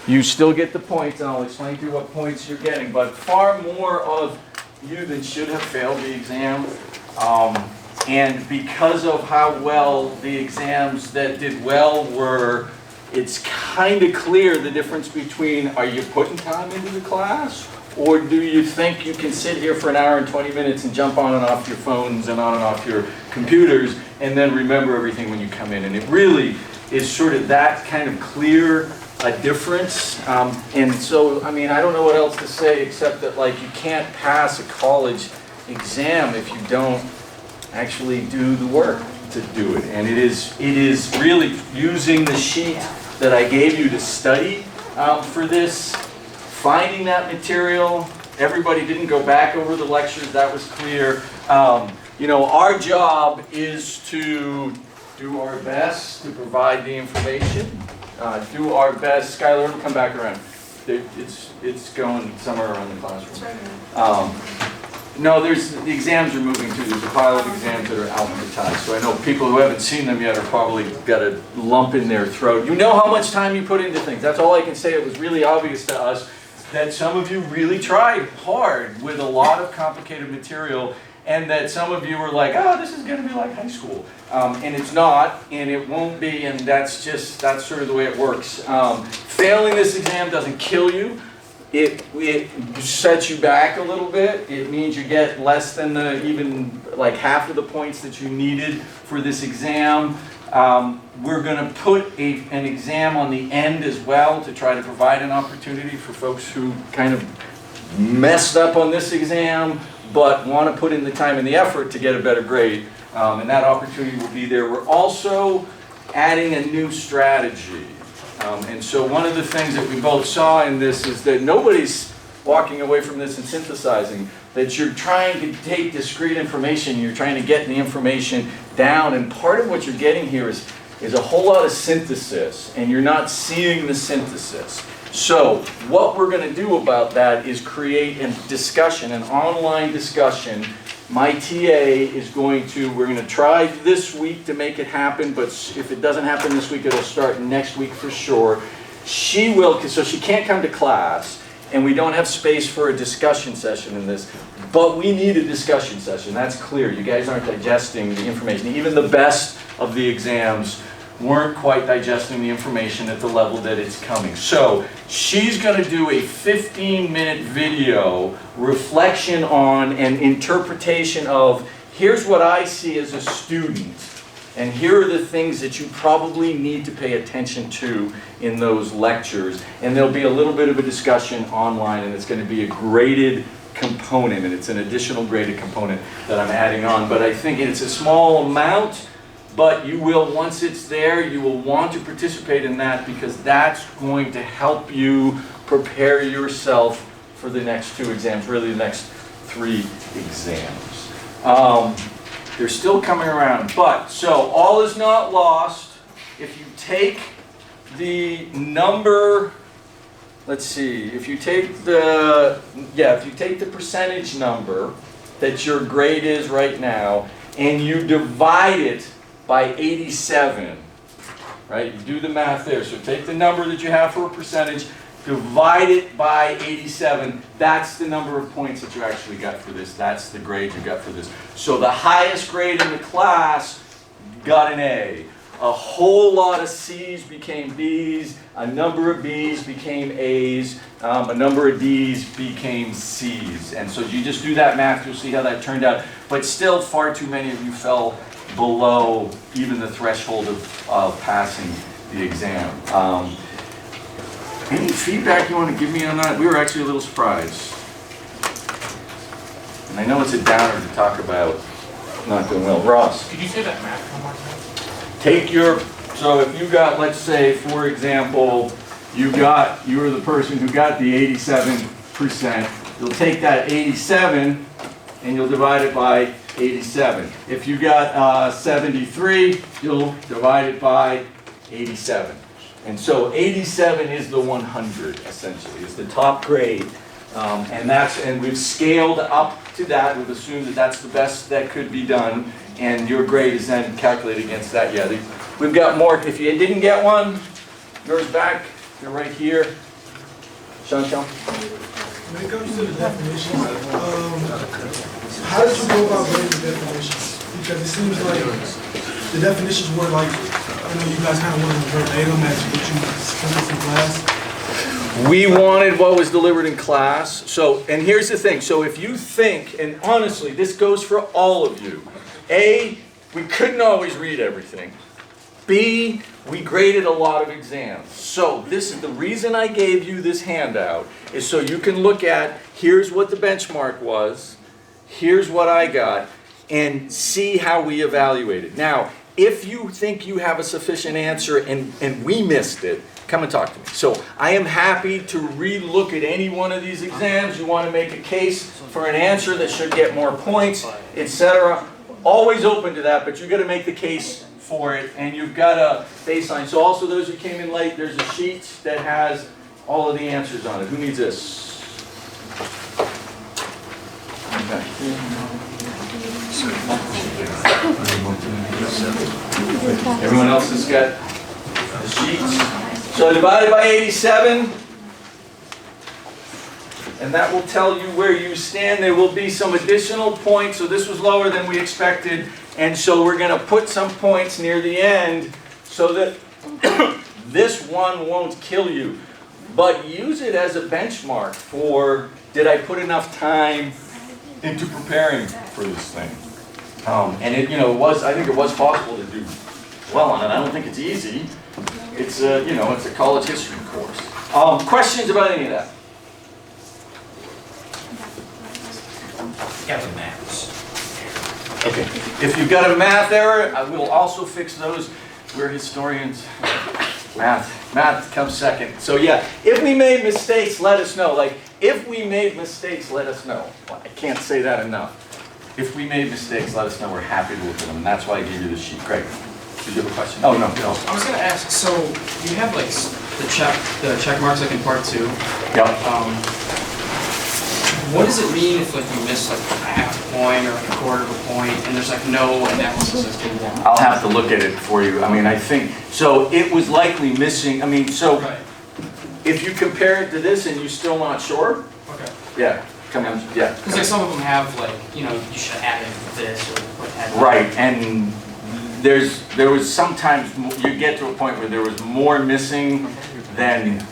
You still get the points, and I'll explain to you what points you're getting, but far more of you than should have failed the exam. And because of how well the exams that did well were, it's kind of clear the difference between, are you putting time into the class, or do you think you can sit here for an hour and 20 minutes and jump on and off your phones and on and off your computers and then remember everything when you come in? And it really is sort of that kind of clear a difference. And so, I mean, I don't know what else to say except that, like, you can't pass a college exam if you don't actually do the work to do it. And it is really using the sheet that I gave you to study for this, finding that material. Everybody didn't go back over the lectures, that was clear. You know, our job is to do our best to provide the information, do our best. Skylar, come back around. It's going somewhere around the classroom. No, the exams are moving too. There's a pile of exams that are alphabetized. So I know people who haven't seen them yet are probably got a lump in their throat. You know how much time you put into things. That's all I can say. It was really obvious to us that some of you really tried hard with a lot of complicated material, and that some of you were like, oh, this is going to be like high school. And it's not, and it won't be, and that's sort of the way it works. Failing this exam doesn't kill you. It sets you back a little bit. It means you get less than even like half of the points that you needed for this exam. We're going to put an exam on the end as well to try to provide an opportunity for folks who kind of messed up on this exam but want to put in the time and the effort to get a better grade. And that opportunity will be there. We're also adding a new strategy. And so one of the things that we both saw in this is that nobody's walking away from this and synthesizing, that you're trying to take discrete information, you're trying to get the information down, and part of what you're getting here is a whole lot of synthesis, and you're not seeing the synthesis. So what we're going to do about that is create a discussion, an online discussion. My TA is we're going to try this week to make it happen, but if it doesn't happen this week, it'll start next week for sure. She will, so she can't come to class, and we don't have space for a discussion session in this, but we need a discussion session, that's clear. You guys aren't digesting the information. Even the best of the exams weren't quite digesting the information at the level that it's coming. So she's going to do a 15-minute video reflection on an interpretation of, here's what I see as a student, and here are the things that you probably need to pay attention to in those lectures. And there'll be a little bit of a discussion online, and it's going to be a graded component, and it's an additional graded component that I'm adding on. But I think it's a small amount, but you will, once it's there, you will want to participate in that, because that's going to help you prepare yourself for the next 2 exams, really the next 3 exams. They're still coming around, but, so all is not lost. If you take the number, let's see, if you take the percentage number that your grade is right now, and you divide it by 87, right? You do the math there. So take the number that you have for a percentage, divide it by 87. That's the number of points that you actually got for this. That's the grade you got for this. So the highest grade in the class got an A. A whole lot of C's became B's. A number of B's became A's. A number of D's became C's. And so you just do that math, you'll see how that turned out. But still, far too many of you fell below even the threshold of passing the exam. Any feedback you want to give me on that? We were actually a little surprised. And I know it's a downer to talk about not doing well. Ross? Could you say that math one more time? So if you got, let's say, for example, you were the person who got the 87%. You'll take that 87 and you'll divide it by 87. If you got 73, you'll divide it by 87. And so 87 is the 100, essentially, is the top grade. And we've scaled up to that. We've assumed that that's the best that could be done. And your grade is then calculated against that. Yeah, we've got more. If you didn't get one, yours back, they're right here. Sean, Sean? When it comes to the definitions, how did you go about writing the definitions? Because it seems like the definitions were like, I know you guys kind of wanted to verbatim as what you discussed in class. We wanted what was delivered in class. So, and here's the thing. So if you think, and honestly, this goes for all of you. A, we couldn't always read everything. B, we graded a lot of exams. So this is the reason I gave you this handout, is so you can look at, here's what the benchmark was, here's what I got, and see how we evaluated. Now, if you think you have a sufficient answer and we missed it, come and talk to me. So I am happy to re-look at any one of these exams. You want to make a case for an answer that should get more points, etc. Always open to that, but you've got to make the case for it, and you've got a baseline. So also those who came in late, there's a sheet that has all of the answers on it. Who needs this? Okay. Everyone else has got the sheets. So divided by 87, and that will tell you where you stand. There will be some additional points, so this was lower than we expected. And so we're going to put some points near the end so that this one won't kill you. But use it as a benchmark for, did I put enough time into preparing for this thing? And it, I think it was possible to do well on it. I don't think it's easy. It's it's a college history course. Questions about any of that? Yeah, the maps. Okay. If you've got a math error, I will also fix those. We're historians. Math comes second. So yeah, if we made mistakes, let us know. Like, if we made mistakes, let us know. Well, I can't say that enough. If we made mistakes, let us know. We're happy to look at them. And that's why I gave you the sheet. Great. Did you have a question? Oh, no. I was going to ask, so you have like the check marks like in part 2. Yep. What does it mean if like you miss like a half a point or like a quarter of a point and there's like no analysis that's been done? I'll have to look at it for you. I mean, I think, so it was likely missing. I mean, so Right. if you compare it to this and you're still not sure, Okay. yeah, come on, yeah. Because like some of them have like, you should add in this or what have you. Right, and there was sometimes, you get to a point where there was more missing than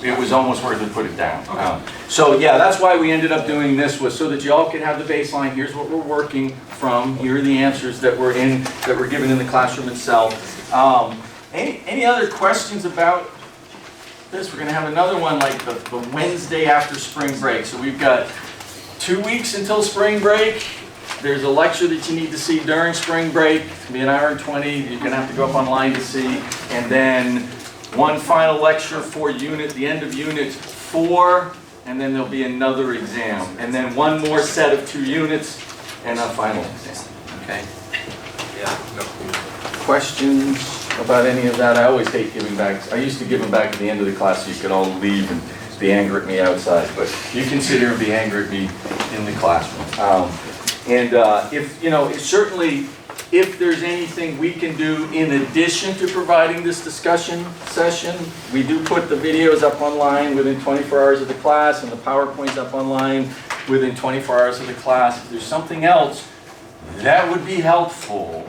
it was almost worth it to put it down. Okay. So yeah, that's why we ended up doing this, was so that you all could have the baseline. Here's what we're working from. Here are the answers that were given in the classroom itself. Any other questions about this? We're going to have another one like the Wednesday after spring break. So we've got 2 weeks until spring break. There's a lecture that you need to see during spring break. It's going to be an hour and 20. You're going to have to go up online to see. And then one final lecture for the end of unit 4, and then there'll be another exam. And then one more set of 2 units and a final exam. Okay? Yeah. Questions about any of that? I always hate giving back. I used to give them back at the end of the class so you could all leave and be angry at me outside. But you can sit here and be angry at me in the classroom. Certainly, if there's anything we can do in addition to providing this discussion session, we do put the videos up online within 24 hours of the class and the PowerPoint's up online within 24 hours of the class. If there's something else that would be helpful,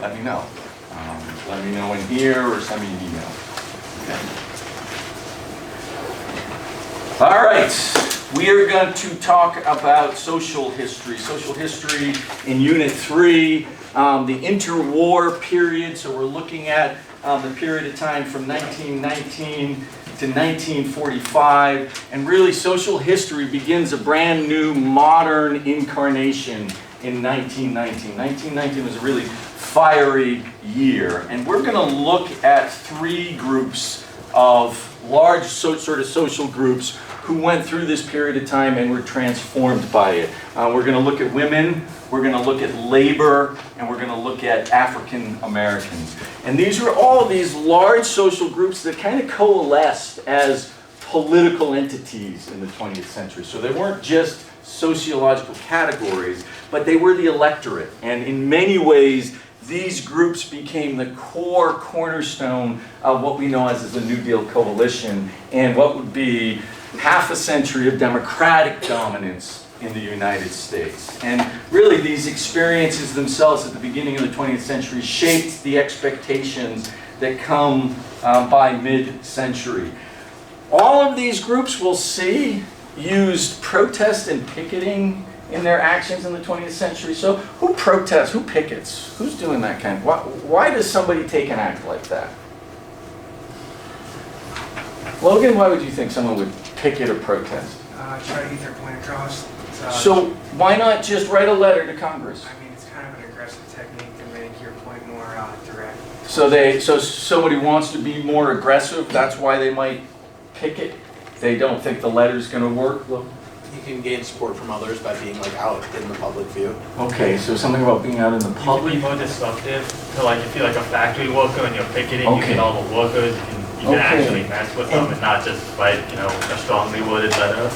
let me know. Let me know in here or send me an email. Okay. All right. We are going to talk about social history. Social history in Unit 3, the interwar period. So we're looking at the period of time from 1919 to 1945. And really, social history begins a brand new modern incarnation in 1919. 1919 was a really fiery year. And we're going to look at 3 groups of large sort of social groups who went through this period of time and were transformed by it. We're going to look at women, we're going to look at labor, and we're going to look at African Americans. And these are all of these large social groups that kind of coalesced as political entities in the 20th century. So they weren't just sociological categories, but they were the electorate. And in many ways, these groups became the core cornerstone of what we know as the New Deal coalition and what would be half a century of democratic dominance in the United States. And really these experiences themselves at the beginning of the 20th century shaped the expectations that come by mid-century. All of these groups we'll see used protest and picketing in their actions in the 20th century. So who protests, who pickets, who's doing that kind of, why does somebody take an act like that? Logan, why would you think someone would picket or protest? Try to get their point across. So why not just write a letter to Congress? I mean, it's kind of an aggressive technique to make your point more direct. So somebody wants to be more aggressive, that's why they might picket? They don't think the letter's going to work? Look. You can gain support from others by being like out in the public view. Okay, so something about being out in the You can public. be more disruptive. So like if you're like a factory worker and you're picketing, you Okay. get all the workers, you can actually mess with them and not just write, a strongly worded letter.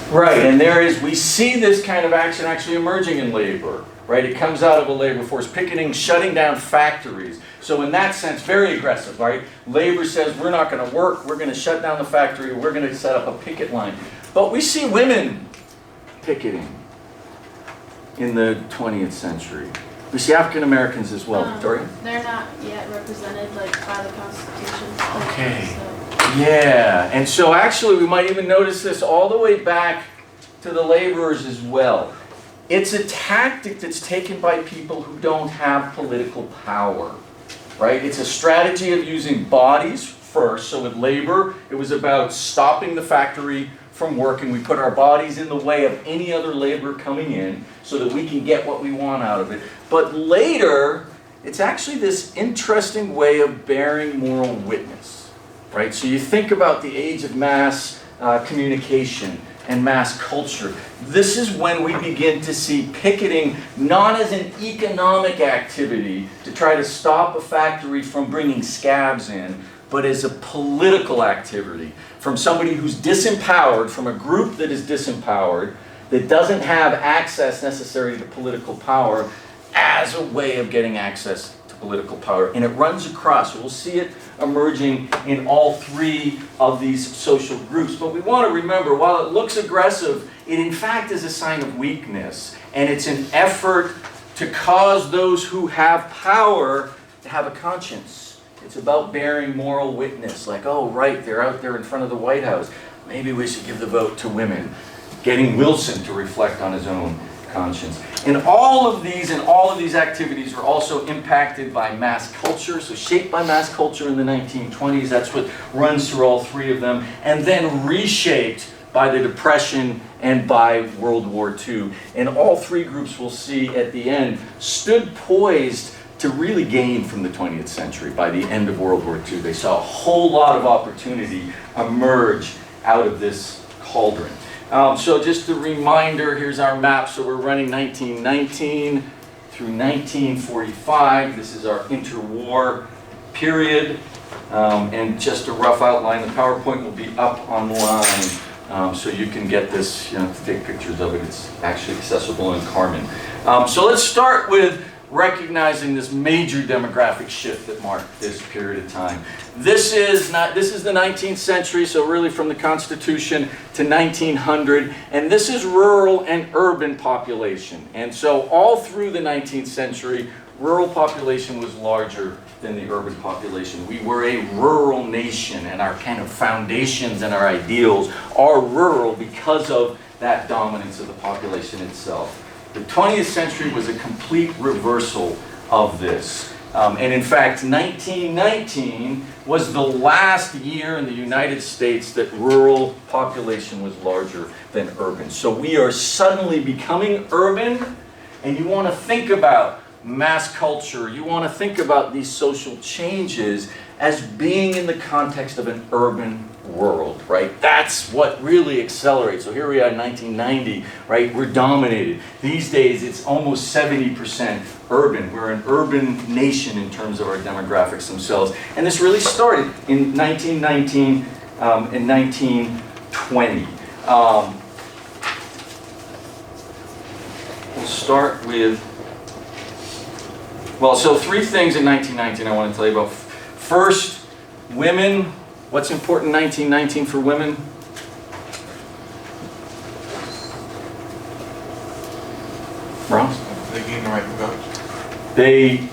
Right, and we see this kind of action actually emerging in labor, right? It comes out of a labor force, picketing, shutting down factories. So in that sense, very aggressive, right? Labor says, we're not going to work, we're going to shut down the factory, we're going to set up a picket line. But we see women picketing in the 20th century. We see African Americans as well. Victoria? They're not yet represented by the Constitution. Okay. So. Yeah, and so actually we might even notice this all the way back to the laborers as well. It's a tactic that's taken by people who don't have political power, right? It's a strategy of using bodies first. So with labor, it was about stopping the factory from working. We put our bodies in the way of any other labor coming in so that we can get what we want out of it. But later, it's actually this interesting way of bearing moral witness, right? So you think about the age of mass communication and mass culture. This is when we begin to see picketing not as an economic activity to try to stop a factory from bringing scabs in, but as a political activity from somebody who's disempowered, from a group that is disempowered, that doesn't have access necessary to political power, as a way of getting access to political power. And it runs across. We'll see it emerging in all three of these social groups. But we want to remember, while it looks aggressive, it in fact is a sign of weakness. And it's an effort to cause those who have power to have a conscience. It's about bearing moral witness, like, oh, right, they're out there in front of the White House. Maybe we should give the vote to women. Getting Wilson to reflect on his own conscience. And all of these activities are also impacted by mass culture, so shaped by mass culture in the 1920s. That's what runs through all three of them. And then reshaped by the Depression and by World War II. And all three groups we'll see at the end stood poised to really gain from the 20th century. By the end of World War II, they saw a whole lot of opportunity emerge out of this cauldron. So just a reminder, here's our map. So we're running 1919 through 1945. This is our interwar period. And just a rough outline, the PowerPoint will be up online. So you can get this, to take pictures of it. It's actually accessible in Carmen. So let's start with recognizing this major demographic shift that marked this period of time. This is the 19th century, so really from the Constitution to 1900, and this is rural and urban population. And so all through the 19th century, rural population was larger than the urban population. We were a rural nation, and our kind of foundations and our ideals are rural because of that dominance of the population itself. The 20th century was a complete reversal of this. And in fact, 1919 was the last year in the United States that rural population was larger than urban. So we are suddenly becoming urban, and you want to think about mass culture, you want to think about these social changes as being in the context of an urban world, right? That's what really accelerates. So here we are in 1990, right? We're dominated. These days, it's almost 70% urban. We're an urban nation in terms of our demographics themselves. And this really started in 1919 and 1920. We'll start with Well, so 3 things in 1919 I want to tell you about. First, women. What's important in 1919 for women? Ross? They gain the right to vote.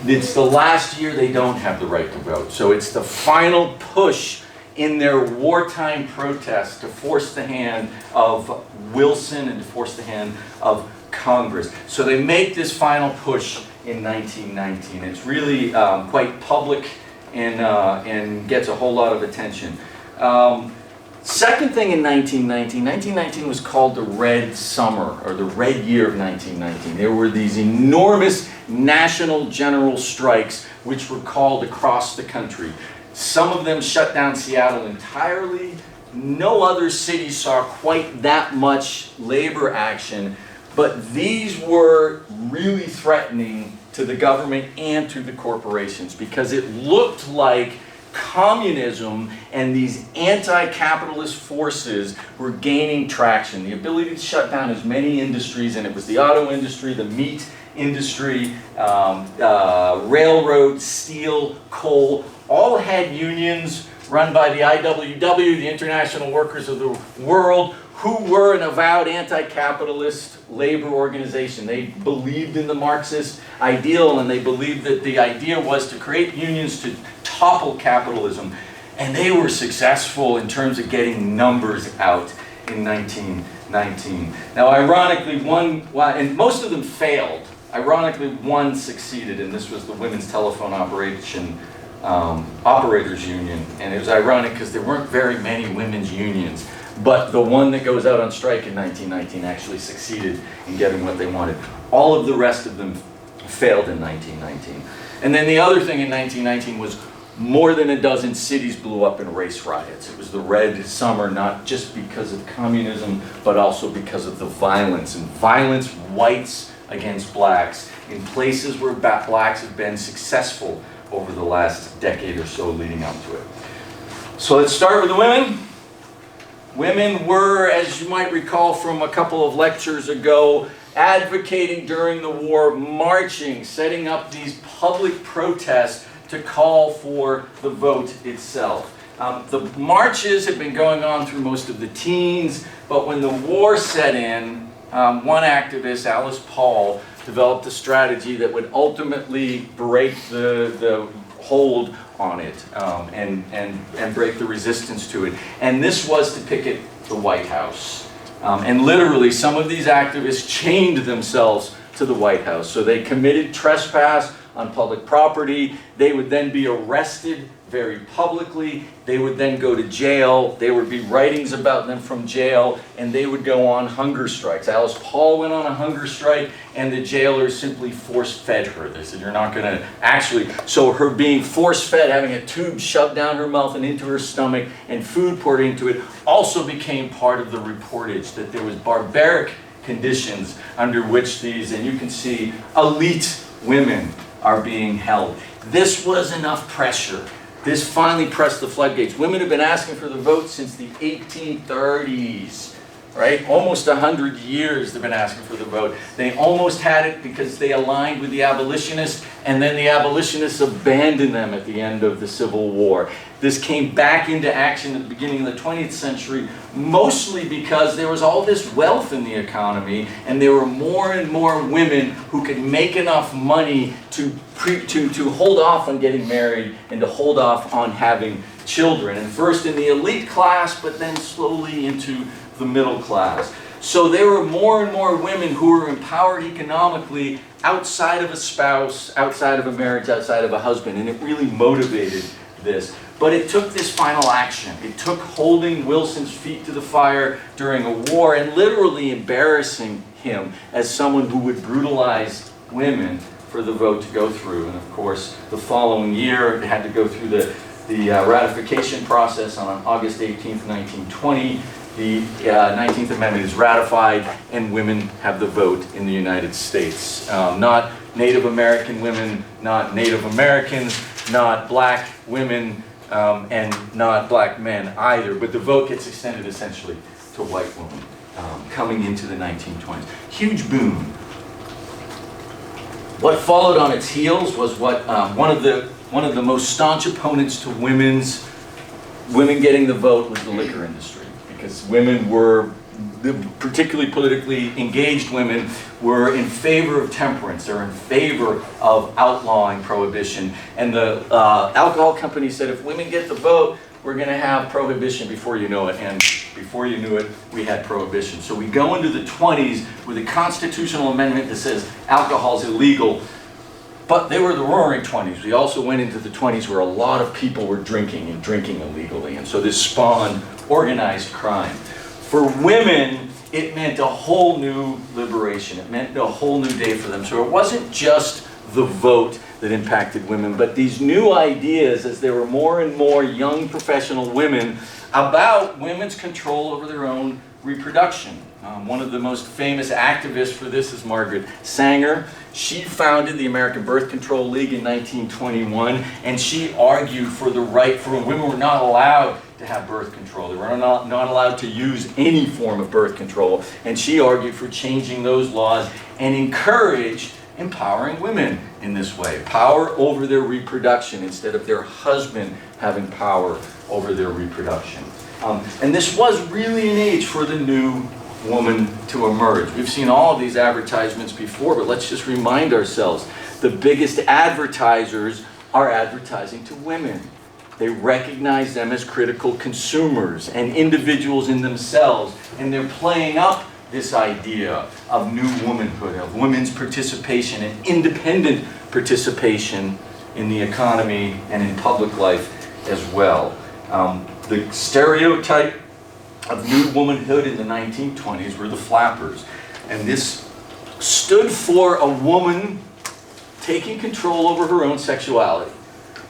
It's the last year they don't have the right to vote. So it's the final push in their wartime protest to force the hand of Wilson and to force the hand of Congress. So they make this final push in 1919. It's really quite public and gets a whole lot of attention. Second thing in 1919 was called the Red Summer, or the Red Year of 1919. There were these enormous national general strikes which were called across the country. Some of them shut down Seattle entirely. No other city saw quite that much labor action, but these were really threatening to the government and to the corporations because it looked like communism and these anti-capitalist forces were gaining traction. The ability to shut down as many industries, and it was the auto industry, the meat industry, railroad, steel, coal, all had unions run by the IWW, the International Workers of the World, who were an avowed anti-capitalist labor organization. They believed in the Marxist ideal, and they believed that the idea was to create unions to topple capitalism. And they were successful in terms of getting numbers out in 1919. Now, ironically, and most of them failed. Ironically, one succeeded, and this was the Women's Telephone Operators Union. And it was ironic because there weren't very many women's unions. But the one that goes out on strike in 1919 actually succeeded in getting what they wanted. All of the rest of them failed in 1919. And then the other thing in 1919 was more than a dozen cities blew up in race riots. It was the Red Summer, not just because of communism, but also because of the violence. And violence, whites against blacks, in places where blacks have been successful over the last decade or so leading up to it. So let's start with the women. Women were, as you might recall from a couple of lectures ago, advocating during the war, marching, setting up these public protests to call for the vote itself. The marches had been going on through most of the teens, but when the war set in, one activist, Alice Paul, developed a strategy that would ultimately break the hold on it and break the resistance to it. And this was to picket the White House. And literally, some of these activists chained themselves to the White House. So they committed trespass on public property. They would then be arrested very publicly. They would then go to jail. There would be writings about them from jail, and they would go on hunger strikes. Alice Paul went on a hunger strike, and the jailers simply force-fed her. They said, you're not going to actually... So her being force-fed, having a tube shoved down her mouth and into her stomach, and food poured into it, also became part of the reportage, that there was barbaric conditions under which these, and you can see, elite women are being held. This was enough pressure. This finally pressed the floodgates. Women have been asking for the vote since the 1830s, right? Almost 100 years they've been asking for the vote. They almost had it because they aligned with the abolitionists, and then the abolitionists abandoned them at the end of the Civil War. This came back into action at the beginning of the 20th century, mostly because there was all this wealth in the economy, and there were more and more women who could make enough money to hold off on getting married and to hold off on having children. And first in the elite class, but then slowly into the middle class. So there were more and more women who were empowered economically outside of a spouse, outside of a marriage, outside of a husband, and it really motivated this. But it took this final action. It took holding Wilson's feet to the fire during a war and literally embarrassing him as someone who would brutalize women for the vote to go through. And of course, the following year, it had to go through the ratification process on August 18th, 1920. The 19th Amendment is ratified, and women have the vote in the United States. Not Native American women, not Native Americans, not black women, and not black men either. But the vote gets extended essentially to white women coming into the 1920s. Huge boom. What followed on its heels was what one of the most staunch opponents to women getting the vote was the liquor industry, because women were, particularly politically engaged women, were in favor of temperance. They're in favor of outlawing prohibition. And the alcohol company said, if women get the vote, we're going to have prohibition before you know it. And before you knew it, we had prohibition. So we go into the 20s with a constitutional amendment that says alcohol is illegal. But they were the roaring 20s. We also went into the 20s where a lot of people were drinking and drinking illegally. And so this spawned organized crime. For women, it meant a whole new liberation. It meant a whole new day for them. So it wasn't just the vote that impacted women, but these new ideas, as there were more and more young professional women, about women's control over their own reproduction. One of the most famous activists for this is Margaret Sanger. She founded the American Birth Control League in 1921, and she argued for the right for women were not allowed to have birth control. They were not allowed to use any form of birth control, and she argued for changing those laws and encouraged empowering women in this way. Power over their reproduction instead of their husband having power over their reproduction. And this was really an age for the new woman to emerge. We've seen all of these advertisements before, but let's just remind ourselves, the biggest advertisers are advertising to women. They recognize them as critical consumers and individuals in themselves, and they're playing up this idea of new womanhood, of women's participation and independent participation in the economy and in public life as well. The stereotype of new womanhood in the 1920s were the flappers. And this stood for a woman taking control over her own sexuality,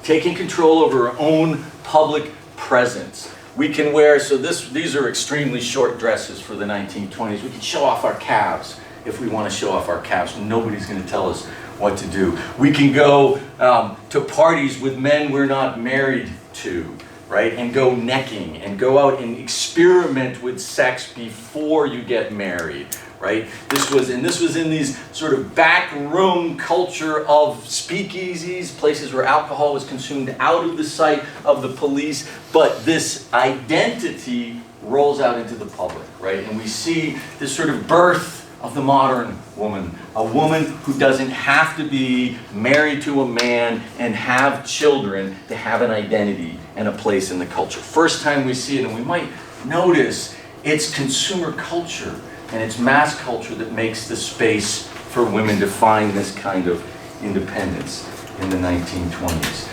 taking control over her own public presence. We can wear, so these are extremely short dresses for the 1920s. We can show off our calves if we want to show off our calves. Nobody's going to tell us what to do. We can go to parties with men we're not married to, right? And go necking and go out and experiment with sex before you get married, right? This was in these sort of backroom culture of speakeasies, places where alcohol was consumed out of the sight of the police, but this identity rolls out into the public, right? And we see this sort of birth of the modern woman, a woman who doesn't have to be married to a man and have children to have an identity and a place in the culture. First time we see it, and we might notice it's consumer culture and it's mass culture that makes the space for women to find this kind of independence in the 1920s.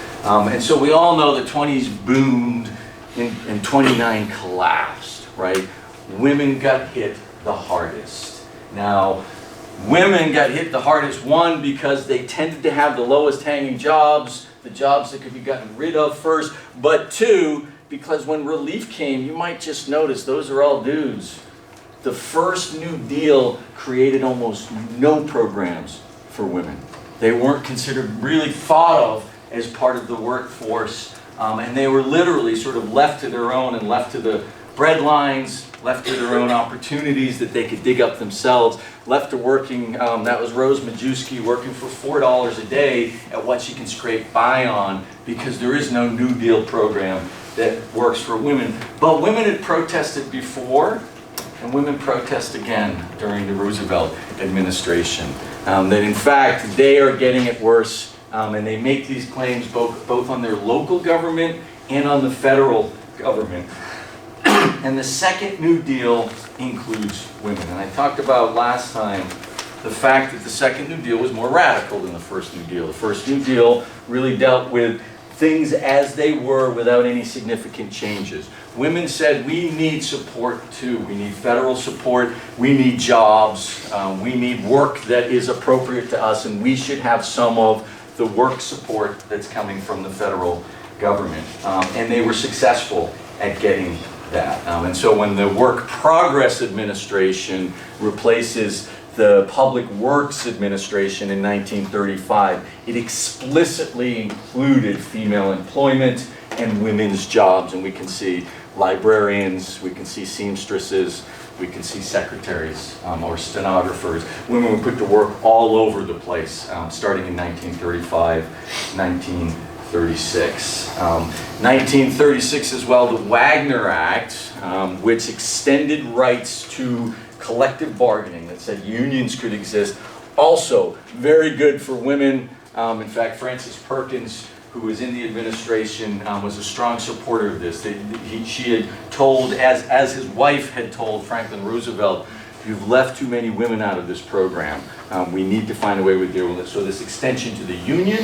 And so we all know the 20s boomed and 29 collapsed, right? Women got hit the hardest. Now, women got hit the hardest, one, because they tended to have the lowest hanging jobs, the jobs that could be gotten rid of first, but two, because when relief came, you might just notice those are all dudes. The first New Deal created almost no programs for women. They weren't considered really thought of as part of the workforce, and they were literally sort of left to their own and left to the bread lines, left to their own opportunities that they could dig up themselves, left to working, that was Rose Majewski working for $4 a day at what she can scrape by on, because there is no New Deal program that works for women. But women had protested before, and women protest again during the Roosevelt administration. That in fact, they are getting it worse, and they make these claims both on their local government and on the federal government. And the second New Deal includes women. And I talked about last time the fact that the second New Deal was more radical than the first New Deal. The first New Deal really dealt with things as they were without any significant changes. Women said, we need support too. We need federal support. We need jobs. We need work that is appropriate to us, and we should have some of the work support that's coming from the federal government. And they were successful at getting that. And so when the Work Progress Administration replaces the Public Works Administration in 1935, it explicitly included female employment and women's jobs. And we can see librarians, we can see seamstresses, we can see secretaries or stenographers. Women were put to work all over the place, starting in 1935, 1936. 1936 as well, the Wagner Act, which extended rights to collective bargaining, that said unions could exist. Also very good for women. In fact, Frances Perkins, who was in the administration, was a strong supporter of this. She had told, as his wife had told Franklin Roosevelt, you've left too many women out of this program. We need to find a way to deal with it. So this extension to the union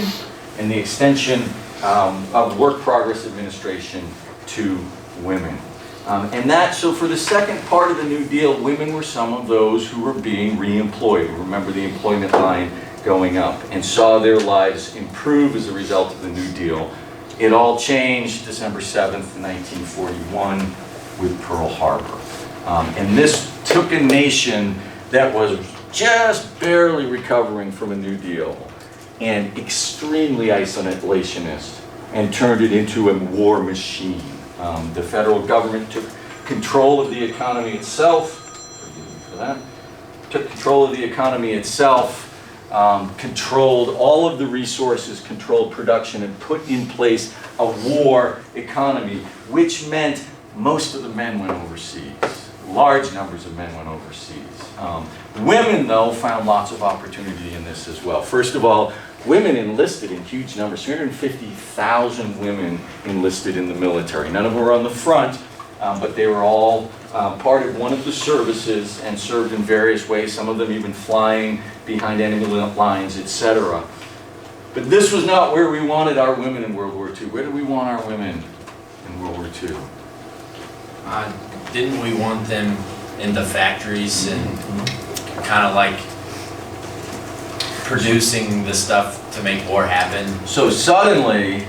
and the extension of work progress administration to women. So for the second part of the New Deal, women were some of those who were being reemployed. Remember the employment line going up, and saw their lives improve as a result of the New Deal. It all changed December 7th, 1941 with Pearl Harbor. And this took a nation that was just barely recovering from a New Deal and extremely isolationist and turned it into a war machine. The federal government took control of the economy itself, forgive me for that, took control of the economy itself, controlled all of the resources, controlled production, and put in place a war economy, which meant most of the men went overseas. Large numbers of men went overseas. Women, though, found lots of opportunity in this as well. First of all, women enlisted in huge numbers. 350,000 women enlisted in the military. None of them were on the front, but they were all part of one of the services and served in various ways, some of them even flying behind enemy lines, etc. But this was not where we wanted our women in World War II. Where did we want our women in World War II? Didn't we want them in the factories and kind of like producing the stuff to make war happen? So suddenly,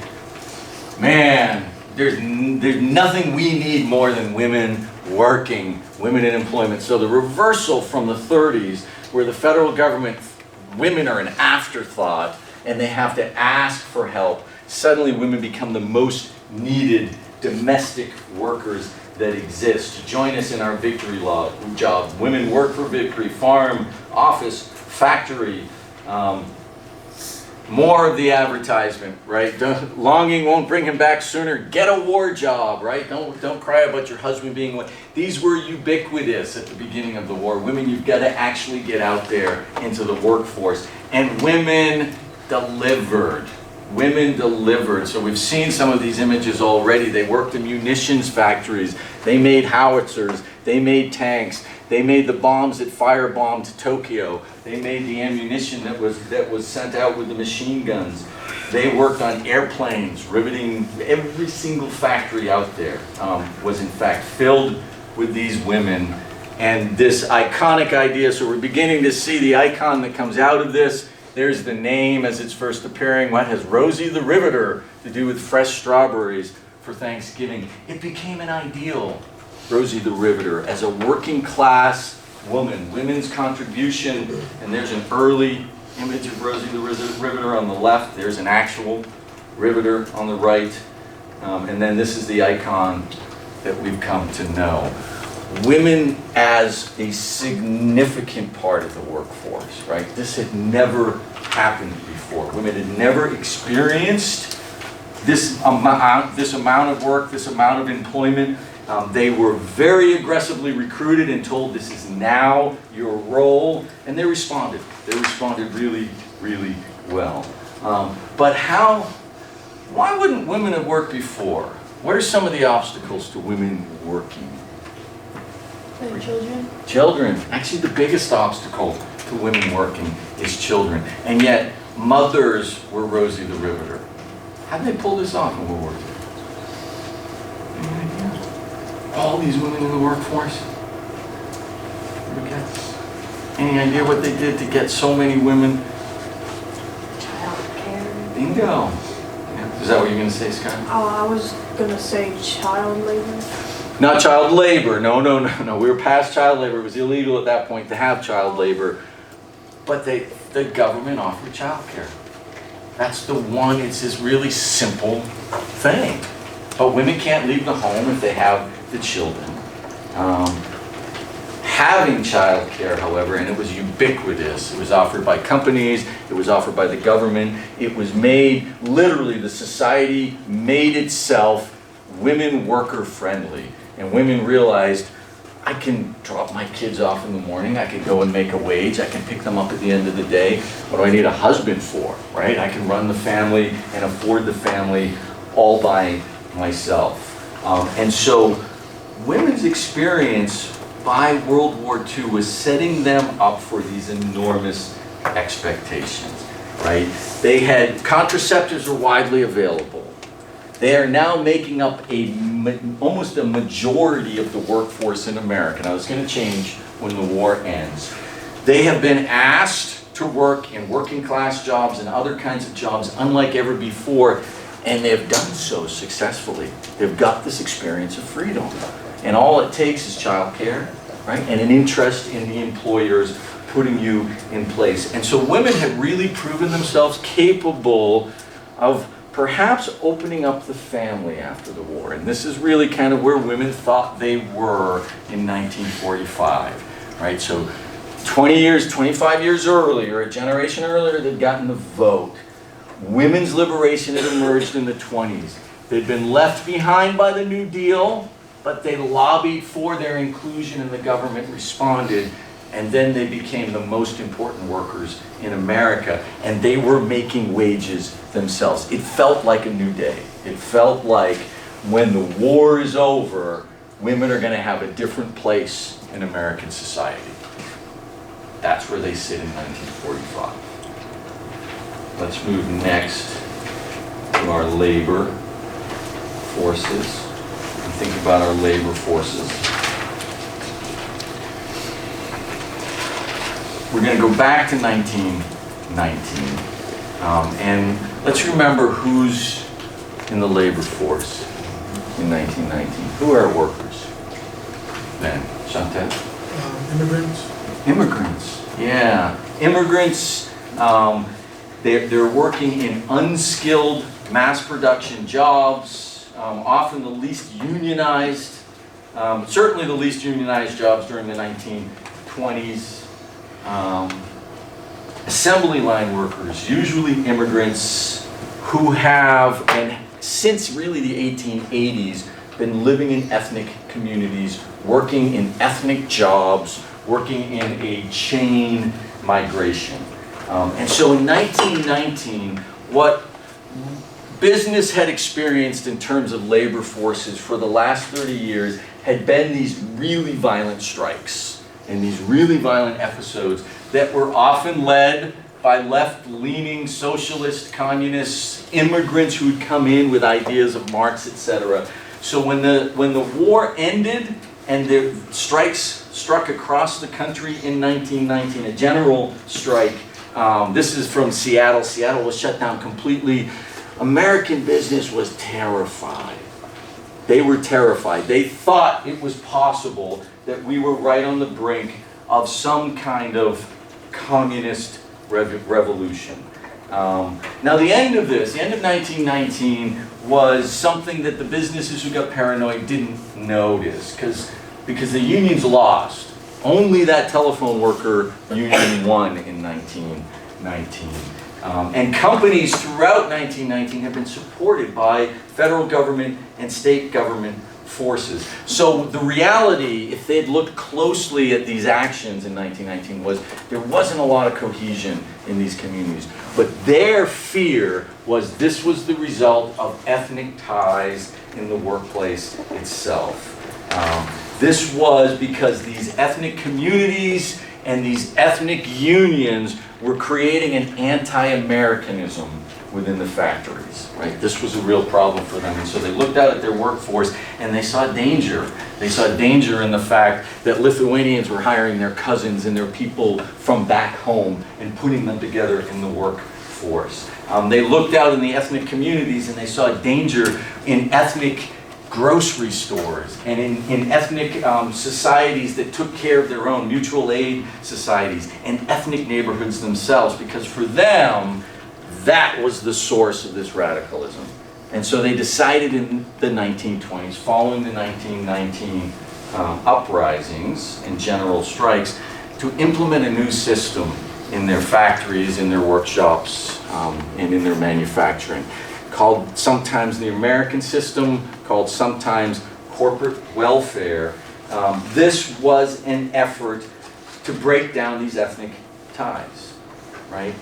man, there's nothing we need more than women working, women in employment. So the reversal from the 30s, where the federal government, women are an afterthought and they have to ask for help, suddenly women become the most needed domestic workers that exist. Join us in our victory jobs. Women work for victory, farm, office, factory. More of the advertisement, right? Longing won't bring him back sooner. Get a war job, right? Don't cry about your husband being away. These were ubiquitous at the beginning of the war. Women, you've got to actually get out there into the workforce. And women delivered. Women delivered. So we've seen some of these images already. They worked in munitions factories. They made howitzers. They made tanks. They made the bombs that firebombed Tokyo. They made the ammunition that was sent out with the machine guns. They worked on airplanes, riveting. Every single factory out there was in fact filled with these women. And this iconic idea, so we're beginning to see the icon that comes out of this. There's the name as it's first appearing. What has Rosie the Riveter to do with fresh strawberries for Thanksgiving? It became an ideal, Rosie the Riveter, as a working class woman. Women's contribution, and there's an early image of Rosie the Riveter on the left. There's an actual riveter on the right. And then this is the icon that we've come to know. Women as a significant part of the workforce, right? This had never happened before. Women had never experienced this amount of work, this amount of employment. They were very aggressively recruited and told this is now your role, and they responded. They responded really, really well. But why wouldn't women have worked before? What are some of the obstacles to women working? And children? Children. Actually, the biggest obstacle to women working is children. And yet, mothers were Rosie the Riveter. How did they pull this off in World War II? Any idea? All these women in the workforce? Any idea what they did to get so many women? Child care. Bingo. Yeah. Is that what you're going to say, Scott? Oh, I was gonna say child labor. Not child labor. No. We were past child labor. It was illegal at that point to have child labor. But the government offered child care. That's the one. It's this really simple thing. but women can't leave the home if they have the children. Having childcare, however, and it was ubiquitous. It was offered by companies, it was offered by the government. It was made, literally, the society made itself women worker friendly. And women realized, I can drop my kids off in the morning, I can go and make a wage, I can pick them up at the end of the day. What do I need a husband for, right? I can run the family and afford the family all by myself. And so women's experience by World War II was setting them up for these enormous expectations, right? They had, contraceptives were widely available. They are now making up almost a majority of the workforce in America. Now, it's going to change when the war ends. They have been asked to work in working class jobs and other kinds of jobs unlike ever before, and they have done so successfully. They've got this experience of freedom. And all it takes is childcare, right? And an interest in the employers putting you in place. And so women have really proven themselves capable of perhaps opening up the family after the war. And this is really kind of where women thought they were in 1945, right? So 25 years earlier, a generation earlier, they'd gotten the vote. Women's liberation had emerged in the 20s. They'd been left behind by the New Deal, but they lobbied for their inclusion and the government responded, and then they became the most important workers in America, and they were making wages themselves. It felt like a new day. It felt like when the war is over, women are going to have a different place in American society. That's where they sit in 1945. Let's move next to our labor forces. Think about our labor forces. We're going to go back to 1919. And let's remember who's in the labor force in 1919. Who are our workers then? Chantel? Immigrants. Immigrants, yeah. Immigrants, they're working in unskilled mass production jobs, often the least unionized, certainly the least unionized jobs during the 1920s. Assembly line workers, usually immigrants who have, and since really the 1880s, been living in ethnic communities, working in ethnic jobs, working in a chain migration. And so in 1919, what business had experienced in terms of labor forces for the last 30 years had been these really violent strikes and these really violent episodes that were often led by left-leaning socialist, communist immigrants who'd come in with ideas of Marx, etc. So when the war ended and the strikes struck across the country in 1919, a general strike, this is from Seattle. Seattle was shut down completely. American business was terrified. They were terrified. They thought it was possible that we were right on the brink of some kind of communist revolution. Now the end of this, the end of 1919, was something that the businesses who got paranoid didn't notice because the unions lost. Only that telephone worker union won in 1919. And companies throughout 1919 have been supported by federal government and state government forces. So the reality, if they'd looked closely at these actions in 1919, was there wasn't a lot of cohesion in these communities. But their fear was this was the result of ethnic ties in the workplace itself. This was because these ethnic communities and these ethnic unions were creating an anti-Americanism within the factories, right? This was a real problem for them. And so they looked out at their workforce and they saw danger. They saw danger in the fact that Lithuanians were hiring their cousins and their people from back home and putting them together in the workforce. They looked out in the ethnic communities and they saw danger in ethnic grocery stores and in ethnic societies that took care of their own, mutual aid societies, and ethnic neighborhoods themselves, because for them, that was the source of this radicalism. And so they decided in the 1920s, following the 1919 uprisings and general strikes, to implement a new system in their factories, in their workshops, and in their manufacturing, called sometimes the American system, called sometimes corporate welfare. This was an effort to break down these ethnic ties, right?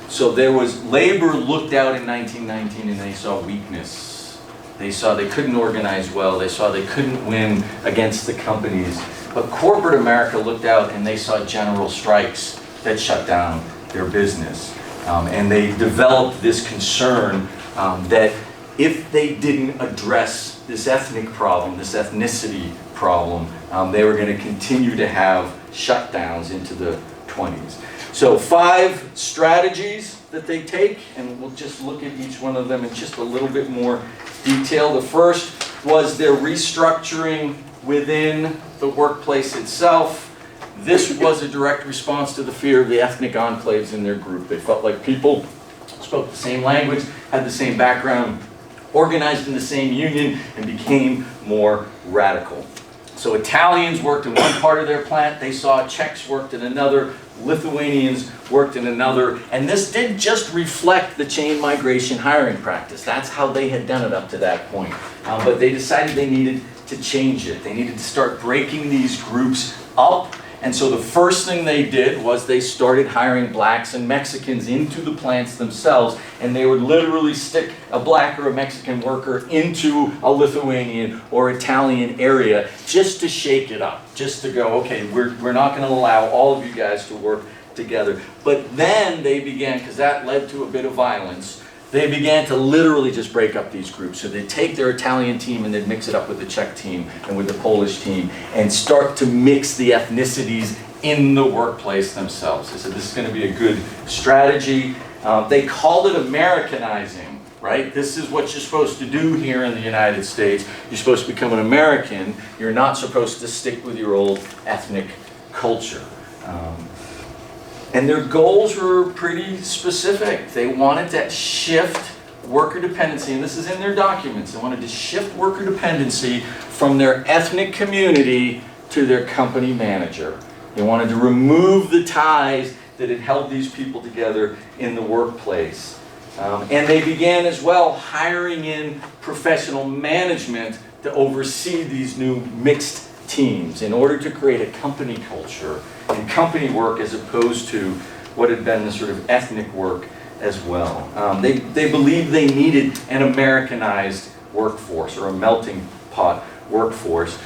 So there was, labor looked out in 1919 and they saw weakness. They saw they couldn't organize well. They saw they couldn't win against the companies. But corporate America looked out and they saw general strikes that shut down their business. And they developed this concern that if they didn't address this ethnic problem, this ethnicity problem, they were going to continue to have shutdowns into the 20s. So 5 strategies that they take, and we'll just look at each one of them in just a little bit more detail. The first was their restructuring within the workplace itself. This was a direct response to the fear of the ethnic enclaves in their group. They felt like people spoke the same language, had the same background, organized in the same union, and became more radical. So Italians worked in one part of their plant, they saw Czechs worked in another, Lithuanians worked in another, and this did just reflect the chain migration hiring practice. That's how they had done it up to that point. But they decided they needed to change it. They needed to start breaking these groups up. And so the first thing they did was they started hiring blacks and Mexicans into the plants themselves, and they would literally stick a black or a Mexican worker into a Lithuanian or Italian area just to shake it up, just to go, okay, we're not going to allow all of you guys to work together. But then they began, because that led to a bit of violence, they began to literally just break up these groups. So they'd take their Italian team and they'd mix it up with the Czech team and with the Polish team and start to mix the ethnicities in the workplace themselves. They said this is going to be a good strategy. They called it Americanizing, right? This is what you're supposed to do here in the United States. You're supposed to become an American. You're not supposed to stick with your old ethnic culture. And their goals were pretty specific. They wanted to shift worker dependency, and this is in their documents. They wanted to shift worker dependency from their ethnic community to their company manager. They wanted to remove the ties that had held these people together in the workplace. And they began as well hiring in professional management to oversee these new mixed teams in order to create a company culture and company work as opposed to what had been the sort of ethnic work as well. They believed they needed an Americanized workforce or a melting pot workforce.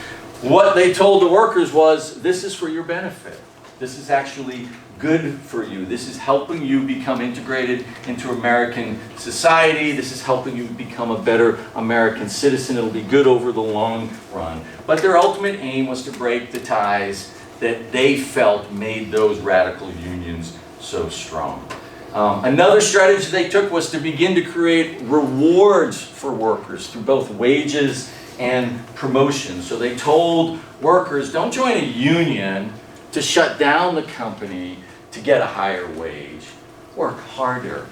What they told the workers was, this is for your benefit. This is actually good for you. This is helping you become integrated into American society. This is helping you become a better American citizen. It'll be good over the long run. But their ultimate aim was to break the ties that they felt made those radical unions so strong. Another strategy they took was to begin to create rewards for workers through both wages and promotions. So they told workers, don't join a union to shut down the company to get a higher wage. Work harder.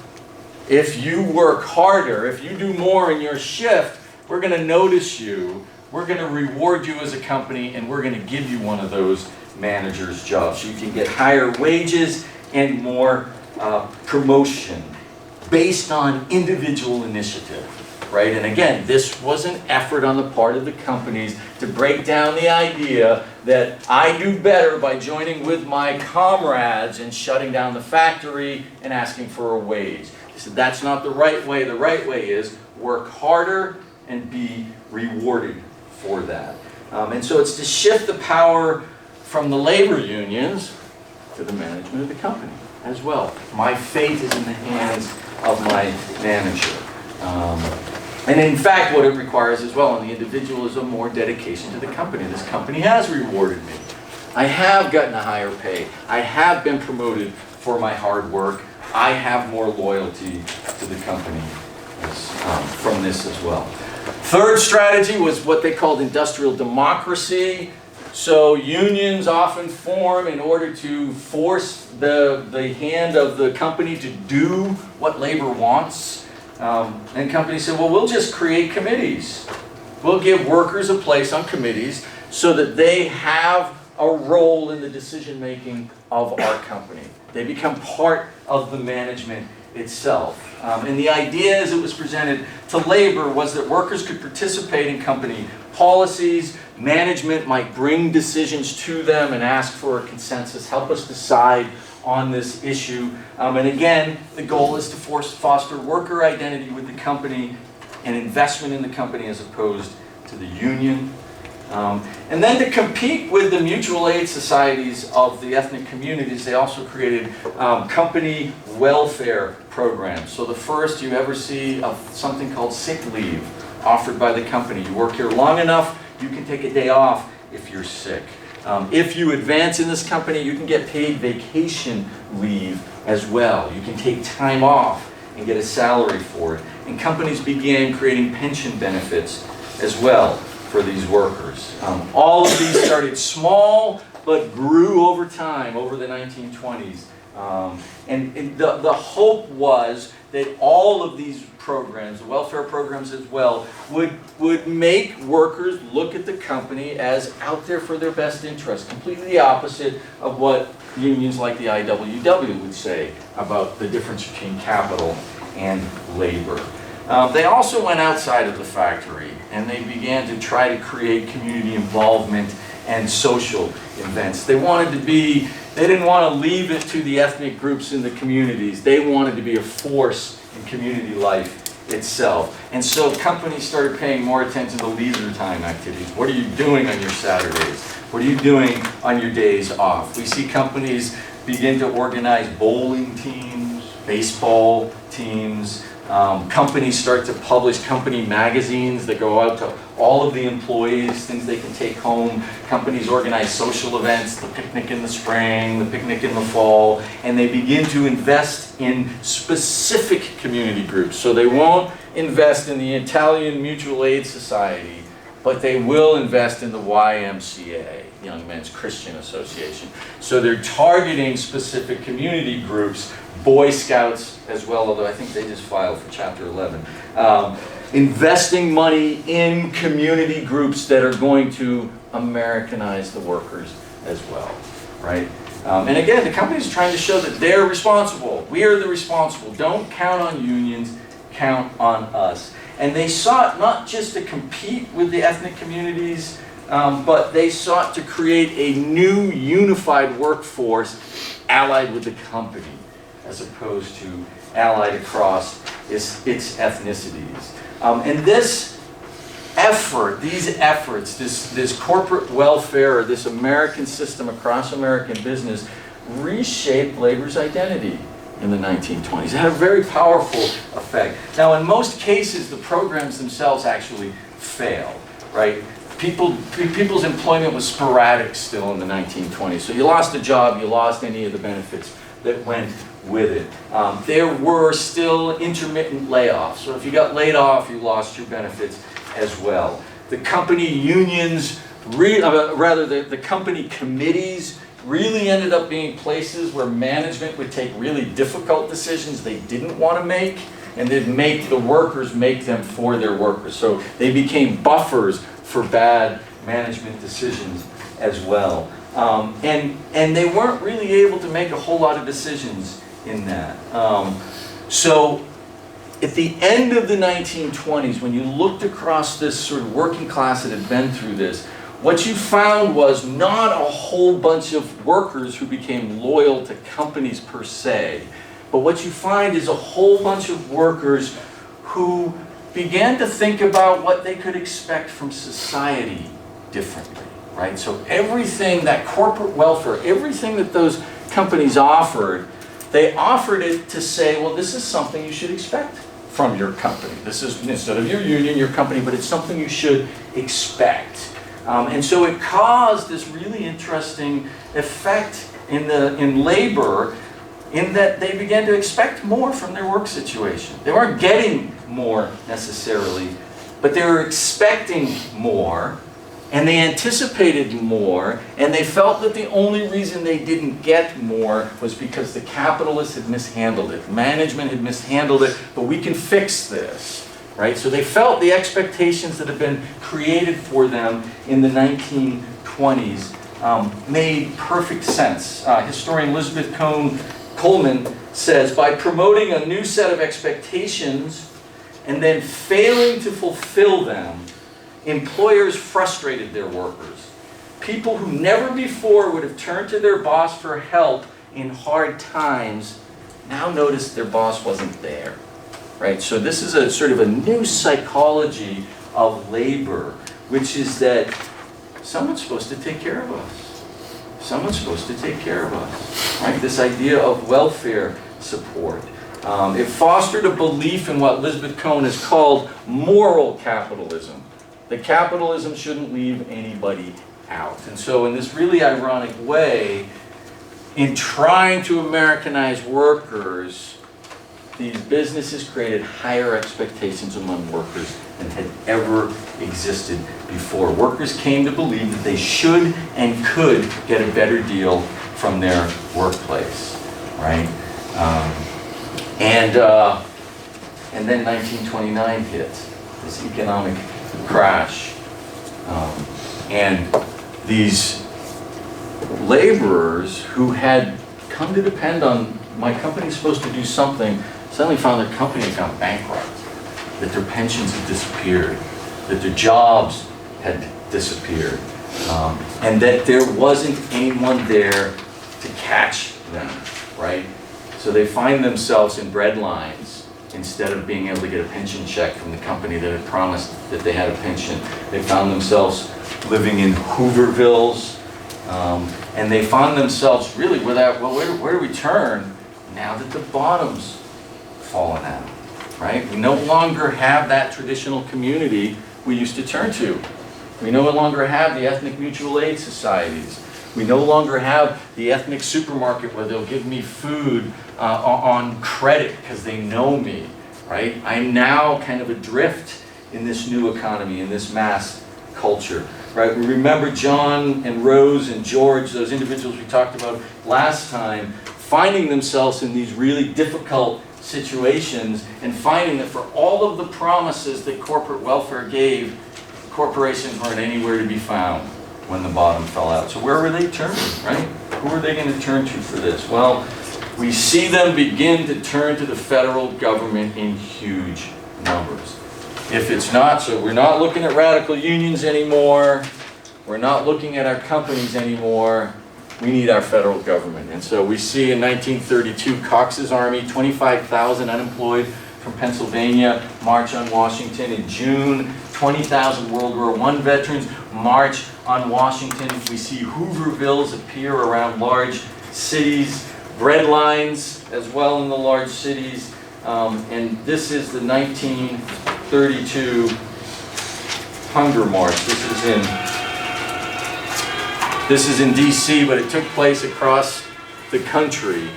If you work harder, if you do more in your shift, we're going to notice you, we're going to reward you as a company, and we're going to give you one of those manager's jobs. So you can get higher wages and more promotion based on individual initiative, right? And again, this was an effort on the part of the companies to break down the idea that I do better by joining with my comrades and shutting down the factory and asking for a wage. They said that's not the right way. The right way is work harder and be rewarded for that. And so it's to shift the power from the labor unions to the management of the company as well. My fate is in the hands of my manager. And in fact, what it requires as well on the individual is a more dedication to the company. This company has rewarded me. I have gotten a higher pay. I have been promoted for my hard work. I have more loyalty to the company from this as well. Third strategy was what they called industrial democracy. So unions often form in order to force the hand of the company to do what labor wants. And companies said, well, we'll just create committees. We'll give workers a place on committees so that they have a role in the decision-making of our company. They become part of the management itself. And the idea as it was presented to labor was that workers could participate in company policies, management might bring decisions to them and ask for a consensus, help us decide on this issue. And again, the goal is to foster worker identity with the company and investment in the company as opposed to the union. And then to compete with the mutual aid societies of the ethnic communities, they also created company welfare programs. So the first you ever see of something called sick leave offered by the company. You work here long enough, you can take a day off if you're sick. If you advance in this company, you can get paid vacation leave as well. You can take time off and get a salary for it. And companies began creating pension benefits as well for these workers. All of these started small, but grew over time, over the 1920s. And the hope was that all of these programs, the welfare programs as well, would make workers look at the company as out there for their best interest. Completely the opposite of what unions like the IWW would say about the difference between capital and labor. They also went outside of the factory and they began to try to create community involvement and social events. They didn't want to leave it to the ethnic groups in the communities. They wanted to be a force in community life itself. And so companies started paying more attention to leisure time activities. What are you doing on your Saturdays? What are you doing on your days off? We see companies begin to organize bowling teams, baseball teams. Companies start to publish company magazines that go out to all of the employees, things they can take home. Companies organize social events, the picnic in the spring, the picnic in the fall, and they begin to invest in specific community groups. So they won't invest in the Italian Mutual Aid Society, but they will invest in the YMCA, Young Men's Christian Association. So they're targeting specific community groups, Boy Scouts as well, although I think they just filed for Chapter 11. Investing money in community groups that are going to Americanize the workers as well, right? And again, the company's trying to show that they're responsible. We are the responsible. Don't count on unions, count on us. And they sought not just to compete with the ethnic communities, but they sought to create a new unified workforce allied with the company, as opposed to allied across its ethnicities. And this effort, these efforts, this corporate welfare, or this American system across American business, reshaped labor's identity in the 1920s. It had a very powerful effect. Now, in most cases, the programs themselves actually failed, right? People's employment was sporadic still in the 1920s. So you lost a job, you lost any of the benefits that went with it. There were still intermittent layoffs. So if you got laid off, you lost your benefits as well. The company unions, the company committees really ended up being places where management would take really difficult decisions they didn't want to make, and they'd make the workers make them for their workers. So they became buffers for bad management decisions as well. And they weren't really able to make a whole lot of decisions in that. So at the end of the 1920s, when you looked across this sort of working class that had been through this, what you found was not a whole bunch of workers who became loyal to companies per se, but what you find is a whole bunch of workers who began to think about what they could expect from society differently, right? So everything, that corporate welfare, everything that those companies offered, they offered it to say, well, this is something you should expect from your company. This is, instead of your union, your company, but it's something you should expect. And so it caused this really interesting effect in labor, in that they began to expect more from their work situation. They weren't getting more necessarily, but they were expecting more, And they anticipated more, and they felt that the only reason they didn't get more was because the capitalists had mishandled it. Management had mishandled it, but we can fix this, right? So they felt the expectations that had been created for them in the 1920s made perfect sense. Historian Elizabeth Coleman says, by promoting a new set of expectations and then failing to fulfill them, employers frustrated their workers. People who never before would have turned to their boss for help in hard times now noticed their boss wasn't there, right? So this is a sort of a new psychology of labor, which is that someone's supposed to take care of us. Someone's supposed to take care of us, right? This idea of welfare support. It fostered a belief in what Elizabeth Cohen has called moral capitalism. That capitalism shouldn't leave anybody out. And so in this really ironic way, in trying to Americanize workers, these businesses created higher expectations among workers than had ever existed before. Workers came to believe that they should and could get a better deal from their workplace, right? And then 1929 hit, this economic crash. And these laborers who had come to depend on, my company's supposed to do something, suddenly found their company had gone bankrupt, that their pensions had disappeared, that their jobs had disappeared, and that there wasn't anyone there to catch them, right? So they find themselves in bread lines instead of being able to get a pension check from the company that had promised that they had a pension. They found themselves living in Hoovervilles, and they found themselves really without, well, where do we turn now that the bottom's fallen out, right? We no longer have that traditional community we used to turn to. We no longer have the ethnic mutual aid societies. We no longer have the ethnic supermarket where they'll give me food on credit because they know me, right? I'm now kind of adrift in this new economy, in this mass culture, right? We remember John and Rose and George, those individuals we talked about last time, finding themselves in these really difficult situations and finding that for all of the promises that corporate welfare gave, corporations weren't anywhere to be found when the bottom fell out. So where were they turning, right? Who are they going to turn to for this? Well, we see them begin to turn to the federal government in huge numbers. If it's not, so we're not looking at radical unions anymore, we're not looking at our companies anymore, we need our federal government. And so we see in 1932, Cox's Army, 25,000 unemployed from Pennsylvania, march on Washington. In June, 20,000 World War I veterans march on Washington. We see Hoovervilles appear around large cities, bread lines as well in the large cities. And this is the 1932 Hunger March. This is in DC, but it took place across the country.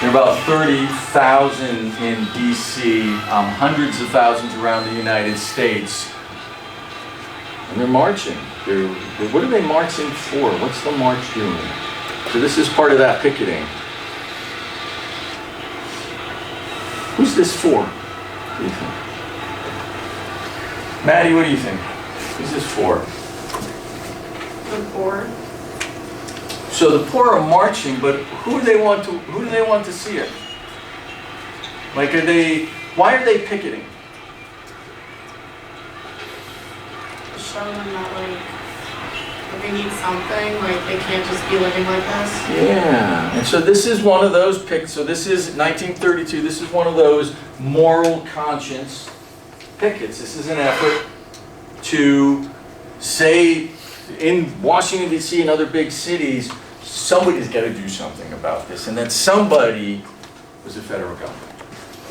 There are about 30,000 in DC, hundreds of thousands around the United States, and they're marching. What are they marching for? What's the march doing? So this is part of that picketing. Who's this for? What do you think? Maddie, what do you think? Who's this for? The poor. So the poor are marching, but who do they want to see it? Like, why are they picketing? Show them that, like they need something, like they can't just be living like this. Yeah, and so this is one of those pickets. So this is 1932. This is one of those moral conscience pickets. This is an effort to say in Washington, D.C. and other big cities, somebody's got to do something about this. And that somebody was the federal government,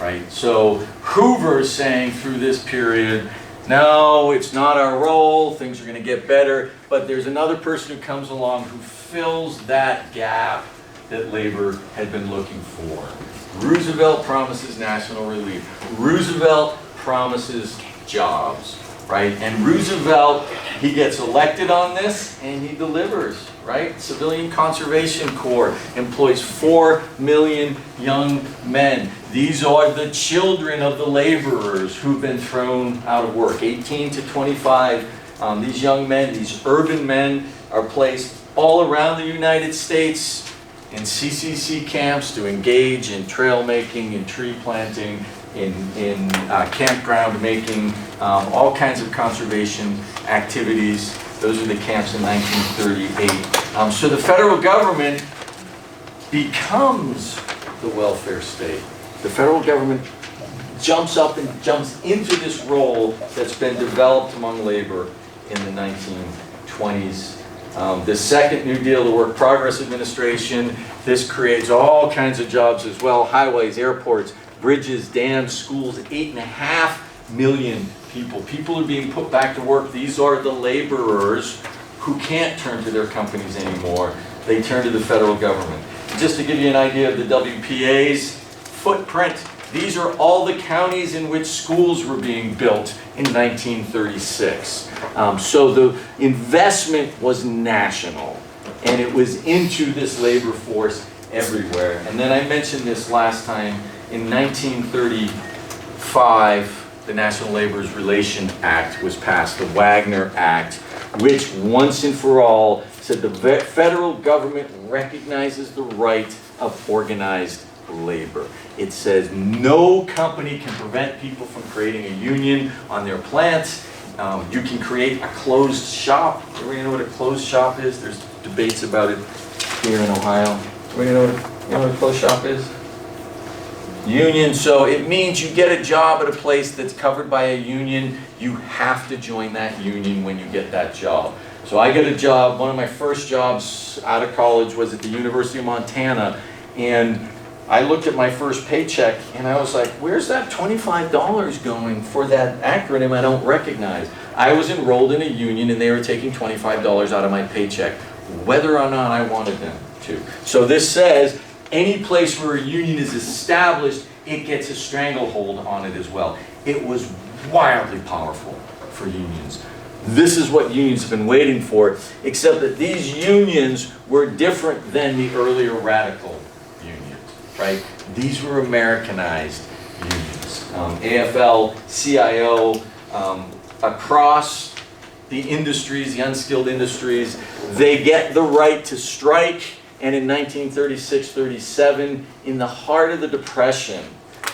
right? So Hoover is saying through this period, No, it's not our role, things are going to get better, but there's another person who comes along who fills that gap that labor had been looking for. Roosevelt promises national relief. Roosevelt promises jobs, right? And Roosevelt, he gets elected on this and he delivers, right? Civilian Conservation Corps employs 4 million young men. These are the children of the laborers who've been thrown out of work, 18 to 25. These young men, these urban men, are placed all around the United States in CCC camps to engage in trail making, in tree planting, in campground making, all kinds of conservation activities. Those are the camps in 1938. So the federal government becomes the welfare state. The federal government jumps up and jumps into this role that's been developed among labor in the 1920s. The second New Deal, the Work Progress Administration, this creates all kinds of jobs as well. Highways, airports, bridges, dams, schools, 8.5 million people. People are being put back to work. These are the laborers who can't turn to their companies anymore. They turn to the federal government. Just to give you an idea of the WPA's footprint, these are all the counties in which schools were being built in 1936. So the investment was national, and it was into this labor force everywhere. And then I mentioned this last time, in 1935, the National Laborers Relations Act was passed, the Wagner Act, which once and for all said the federal government recognizes the right of organized labor. It says no company can prevent people from creating a union on their plants. You can create a closed shop. Everybody know what a closed shop is? There's debates about it here in Ohio. Everybody know what a closed shop is? Union, so it means you get a job at a place that's covered by a union. You have to join that union when you get that job. So I get a job, one of my first jobs out of college was at the University of Montana, and I looked at my first paycheck and I was like, where's that $25 going for that acronym I don't recognize? I was enrolled in a union and they were taking $25 out of my paycheck, whether or not I wanted them to. So this says, any place where a union is established, it gets a stranglehold on it as well. It was wildly powerful for unions. This is what unions have been waiting for, except that these unions were different than the earlier radical unions, right? These were Americanized unions. AFL, CIO, across the industries, the unskilled industries, they get the right to strike. And in 1936-37, in the heart of the Depression,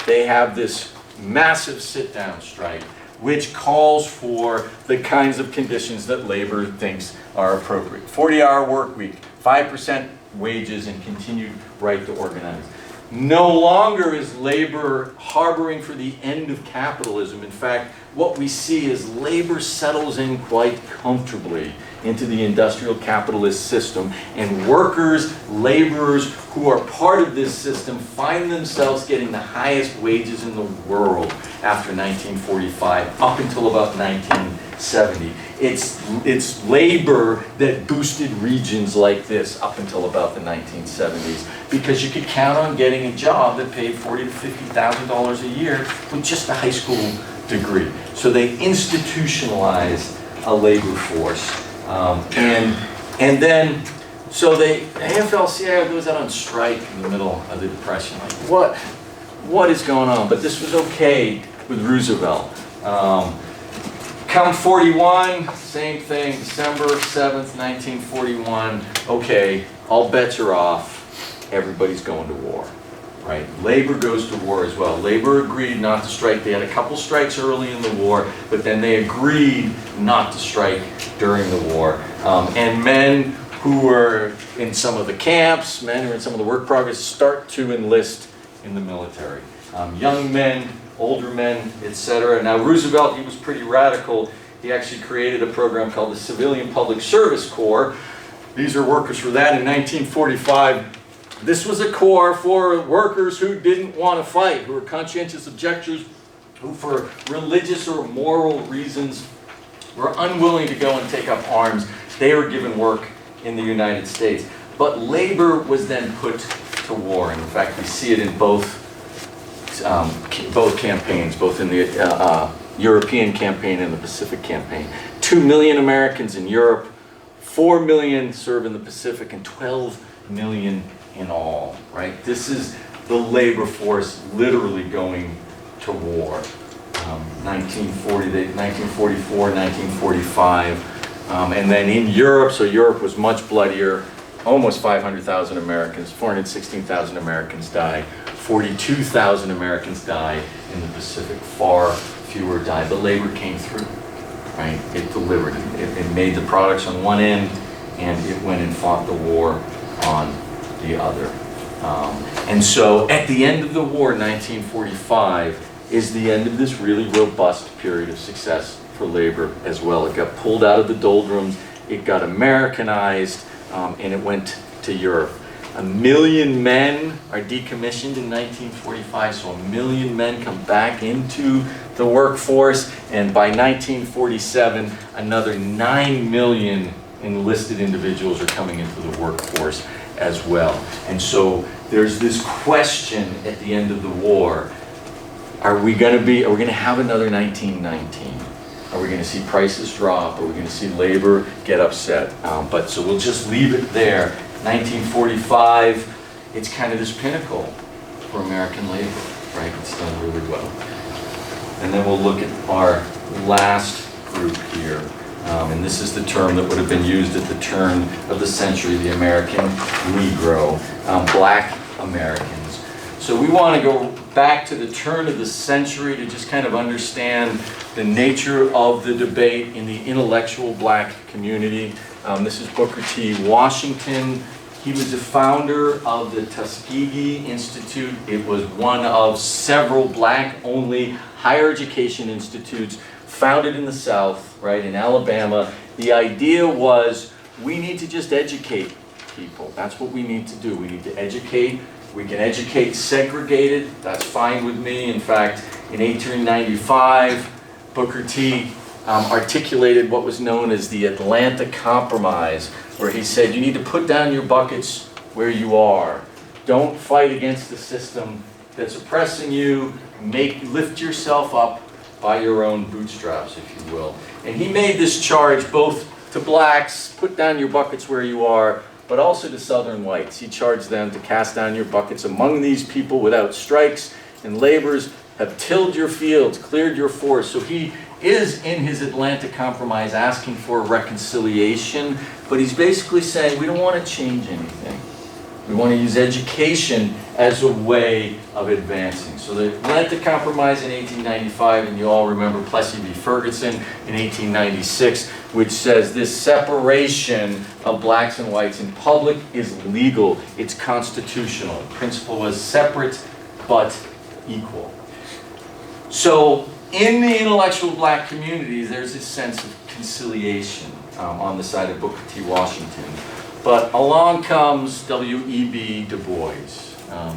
they have this massive sit-down strike, which calls for the kinds of conditions that labor thinks are appropriate. 40-hour work week, 5% wages, and continued right to organize. No longer is labor harboring for the end of capitalism. In fact, what we see is labor settles in quite comfortably into the industrial capitalist system, and workers, laborers who are part of this system find themselves getting the highest wages in the world after 1945, up until about 1970. It's labor that boosted regions like this up until about the 1970s, because you could count on getting a job that paid $40,000 to $50,000 a year with just a high school degree. So they institutionalized a labor force. And then, so the AFL-CIO goes out on strike in the middle of the Depression. Like, what is going on? But this was okay with Roosevelt. Come 41, same thing, December 7th, 1941. Okay, all bets are off. Everybody's going to war, right? Labor goes to war as well. Labor agreed not to strike. They had a couple strikes early in the war, but then they agreed not to strike during the war. And men who were in some of the camps, men who were in some of the work progress, start to enlist in the military. Young men, older men, etc. Now Roosevelt, he was pretty radical. He actually created a program called the Civilian Public Service Corps. These are workers for that in 1945. This was a corps for workers who didn't want to fight, who were conscientious objectors, who for religious or moral reasons were unwilling to go and take up arms, they were given work in the United States. But labor was then put to war. And in fact, we see it in both campaigns, both in the European campaign and the Pacific campaign. 2 million Americans in Europe, 4 million serve in the Pacific, and 12 million in all, right? This is the labor force literally going to war. 1944, 1945, and then in Europe, so Europe was much bloodier, almost 500,000 Americans, 416,000 Americans died, 42,000 Americans died in the Pacific, far fewer died. But labor came through, right? It delivered, it made the products on one end, and it went and fought the war on the other. And so at the end of the war, 1945, is the end of this really robust period of success for labor as well. It got pulled out of the doldrums, it got Americanized, and it went to Europe. 1 million men are decommissioned in 1945, so 1 million men come back into the workforce, and by 1947, another 9 million enlisted individuals are coming into the workforce as well. And so there's this question at the end of the war, are we going to have another 1919? Are we going to see prices drop? Are we going to see labor get upset? But so we'll just leave it there. 1945, it's kind of this pinnacle for American labor, right? It's done really well. And then we'll look at our last group here. And this is the term that would have been used at the turn of the century, the American Negro, Black Americans. So we want to go back to the turn of the century to just kind of understand the nature of the debate in the intellectual black community. This is Booker T. Washington. He was the founder of the Tuskegee Institute. It was one of several black-only higher education institutes founded in the South, right, in Alabama. The idea was we need to just educate people. That's what we need to do. We need to educate. We can educate segregated. That's fine with me. In fact, in 1895, Booker T articulated what was known as the Atlanta Compromise, where he said, you need to put down your buckets where you are. Don't fight against the system that's oppressing you. Lift yourself up by your own bootstraps, if you will. And he made this charge both to blacks, put down your buckets where you are, but also to Southern whites. He charged them to cast down your buckets among these people without strikes, and laborers have tilled your fields, cleared your forests. So he is in his Atlanta Compromise asking for reconciliation, but he's basically saying we don't want to change anything. We want to use education as a way of advancing. So the Atlanta Compromise in 1895, and you all remember Plessy v. Ferguson in 1896, which says this separation of blacks and whites in public is legal. It's constitutional. The principle was separate but equal. So in the intellectual black communities, there's this sense of conciliation on the side of Booker T. Washington. But along comes W.E.B. Du Bois,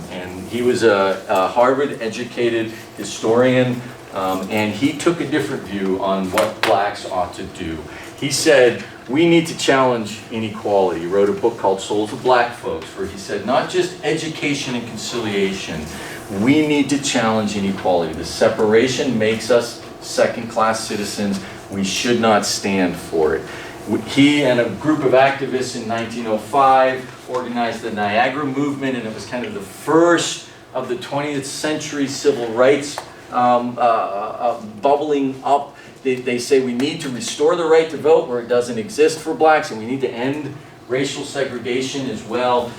and he was a Harvard-educated historian, and he took a different view on what blacks ought to do. He said, we need to challenge inequality. He wrote a book called Souls of Black Folks, where he said, not just education and conciliation, we need to challenge inequality. The separation makes us second-class citizens. We should not stand for it. He and a group of activists in 1905 organized the Niagara Movement, and it was kind of the first of the 20th century civil rights bubbling up. They say we need to restore the right to vote where it doesn't exist for blacks, and we need to end racial segregation as well.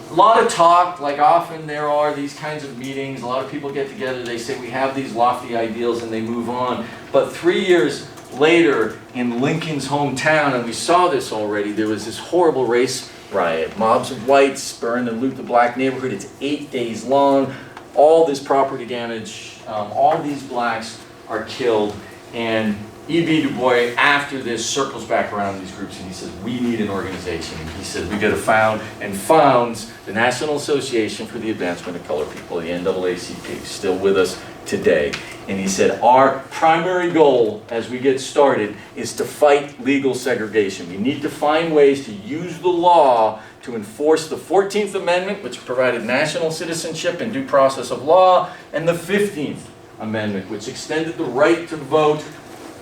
A lot of talk, like often there are these kinds of meetings, a lot of people get together, they say we have these lofty ideals, and they move on. But 3 years later, in Lincoln's hometown, and we saw this already, there was this horrible race riot. Mobs of whites burned and loot the black neighborhood. It's 8 days long. All this property damage, all these blacks are killed. And E.B. Du Bois, after this, circles back around these groups and he says, we need an organization. And he said, we got to found, and founds the National Association for the Advancement of Colored People, the NAACP, still with us today. And he said, our primary goal as we get started is to fight legal segregation. We need to find ways to use the law to enforce the 14th Amendment, which provided national citizenship and due process of law, and the 15th Amendment, which extended the right to vote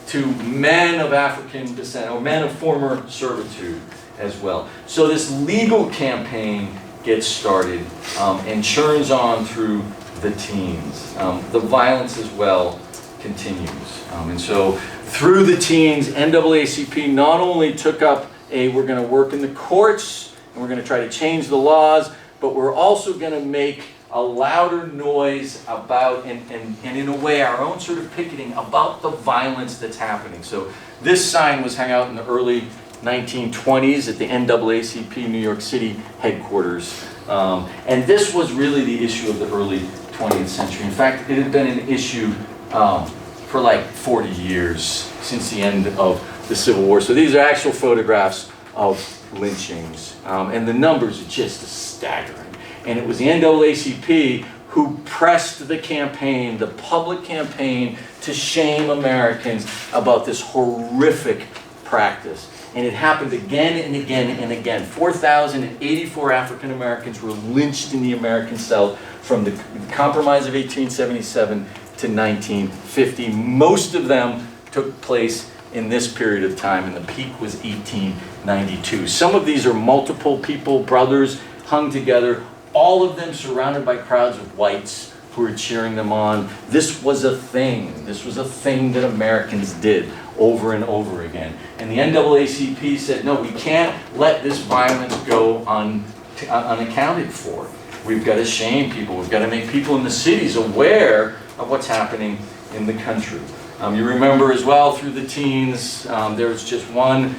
to men of African descent, or men of former servitude as well. So this legal campaign gets started and churns on through the teens. The violence as well continues. And so through the teens, NAACP not only took up we're going to work in the courts, and we're going to try to change the laws, but we're also going to make a louder noise about, and in a way, our own sort of picketing about the violence that's happening. So this sign was hung out in the early 1920s at the NAACP New York City headquarters. And this was really the issue of the early 20th century. In fact, it had been an issue for like 40 years, since the end of the Civil War. So these are actual photographs of lynchings. And the numbers are just staggering. And it was the NAACP who pressed the campaign, the public campaign, to shame Americans about this horrific practice. And it happened again and again and again. 4,084 African Americans were lynched in the American South from the Compromise of 1877 to 1950. Most of them took place in this period of time, and the peak was 1892. Some of these are multiple people, brothers, hung together, all of them surrounded by crowds of whites who were cheering them on. This was a thing. This was a thing that Americans did over and over again. And the NAACP said, no, we can't let this violence go unaccounted for. We've got to shame people. We've got to make people in the cities aware of what's happening in the country. You remember as well through the teens, there was just one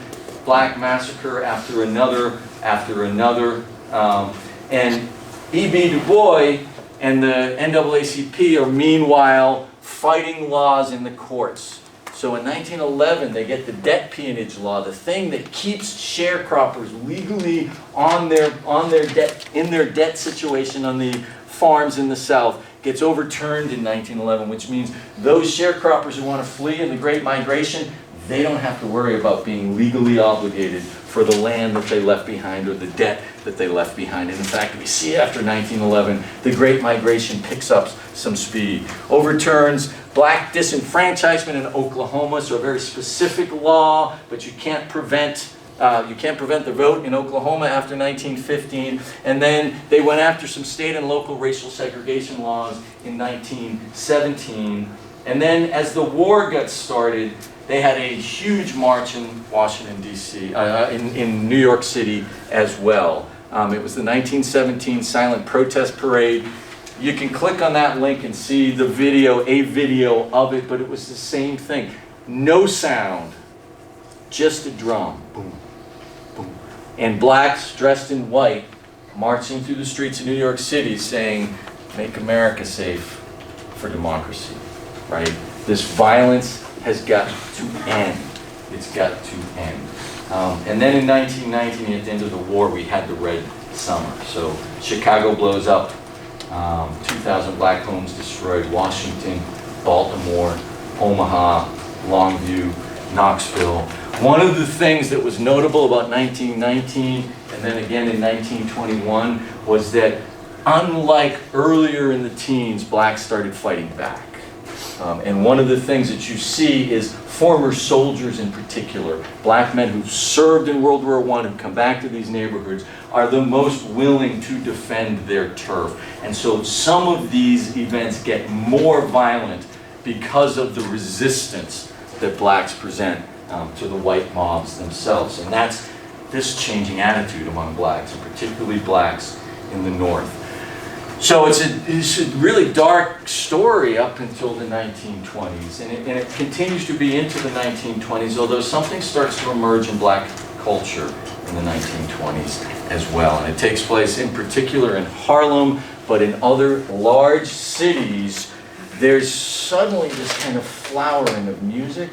black massacre after another, and E.B. Du Bois and the NAACP are meanwhile fighting laws in the courts. So in 1911, they get the debt peonage law, the thing that keeps sharecroppers legally in their debt situation on the farms in the South, gets overturned in 1911, which means those sharecroppers who want to flee in the Great Migration, they don't have to worry about being legally obligated for the land that they left behind or the debt that they left behind. And in fact, we see after 1911, the Great Migration picks up some speed. Overturns black disenfranchisement in Oklahoma, so a very specific law, but you can't prevent the vote in Oklahoma after 1915. And then they went after some state and local racial segregation laws in 1917. And then as the war got started, they had a huge march in Washington, D.C., in New York City as well. It was the 1917 Silent Protest Parade. You can click on that link and see a video of it, but it was the same thing. No sound, just a drum. Boom, boom. And blacks dressed in white marching through the streets of New York City saying, "Make America safe for democracy," right? This violence has got to end. It's got to end. And then in 1919, at the end of the war, we had the Red Summer. So Chicago blows up, 2,000 black homes destroyed, Washington, Baltimore, Omaha, Longview, Knoxville. One of the things that was notable about 1919 and then again in 1921 was that unlike earlier in the teens, blacks started fighting back. And one of the things that you see is former soldiers in particular, black men who served in World War I, who come back to these neighborhoods, are the most willing to defend their turf. And so some of these events get more violent because of the resistance that blacks present to the white mobs themselves. And that's this changing attitude among blacks, and particularly blacks in the North. So it's a really dark story up until the 1920s, and it continues to be into the 1920s, although something starts to emerge in black culture in the 1920s as well. And it takes place in particular in Harlem, but in other large cities, there's suddenly this kind of flowering of music,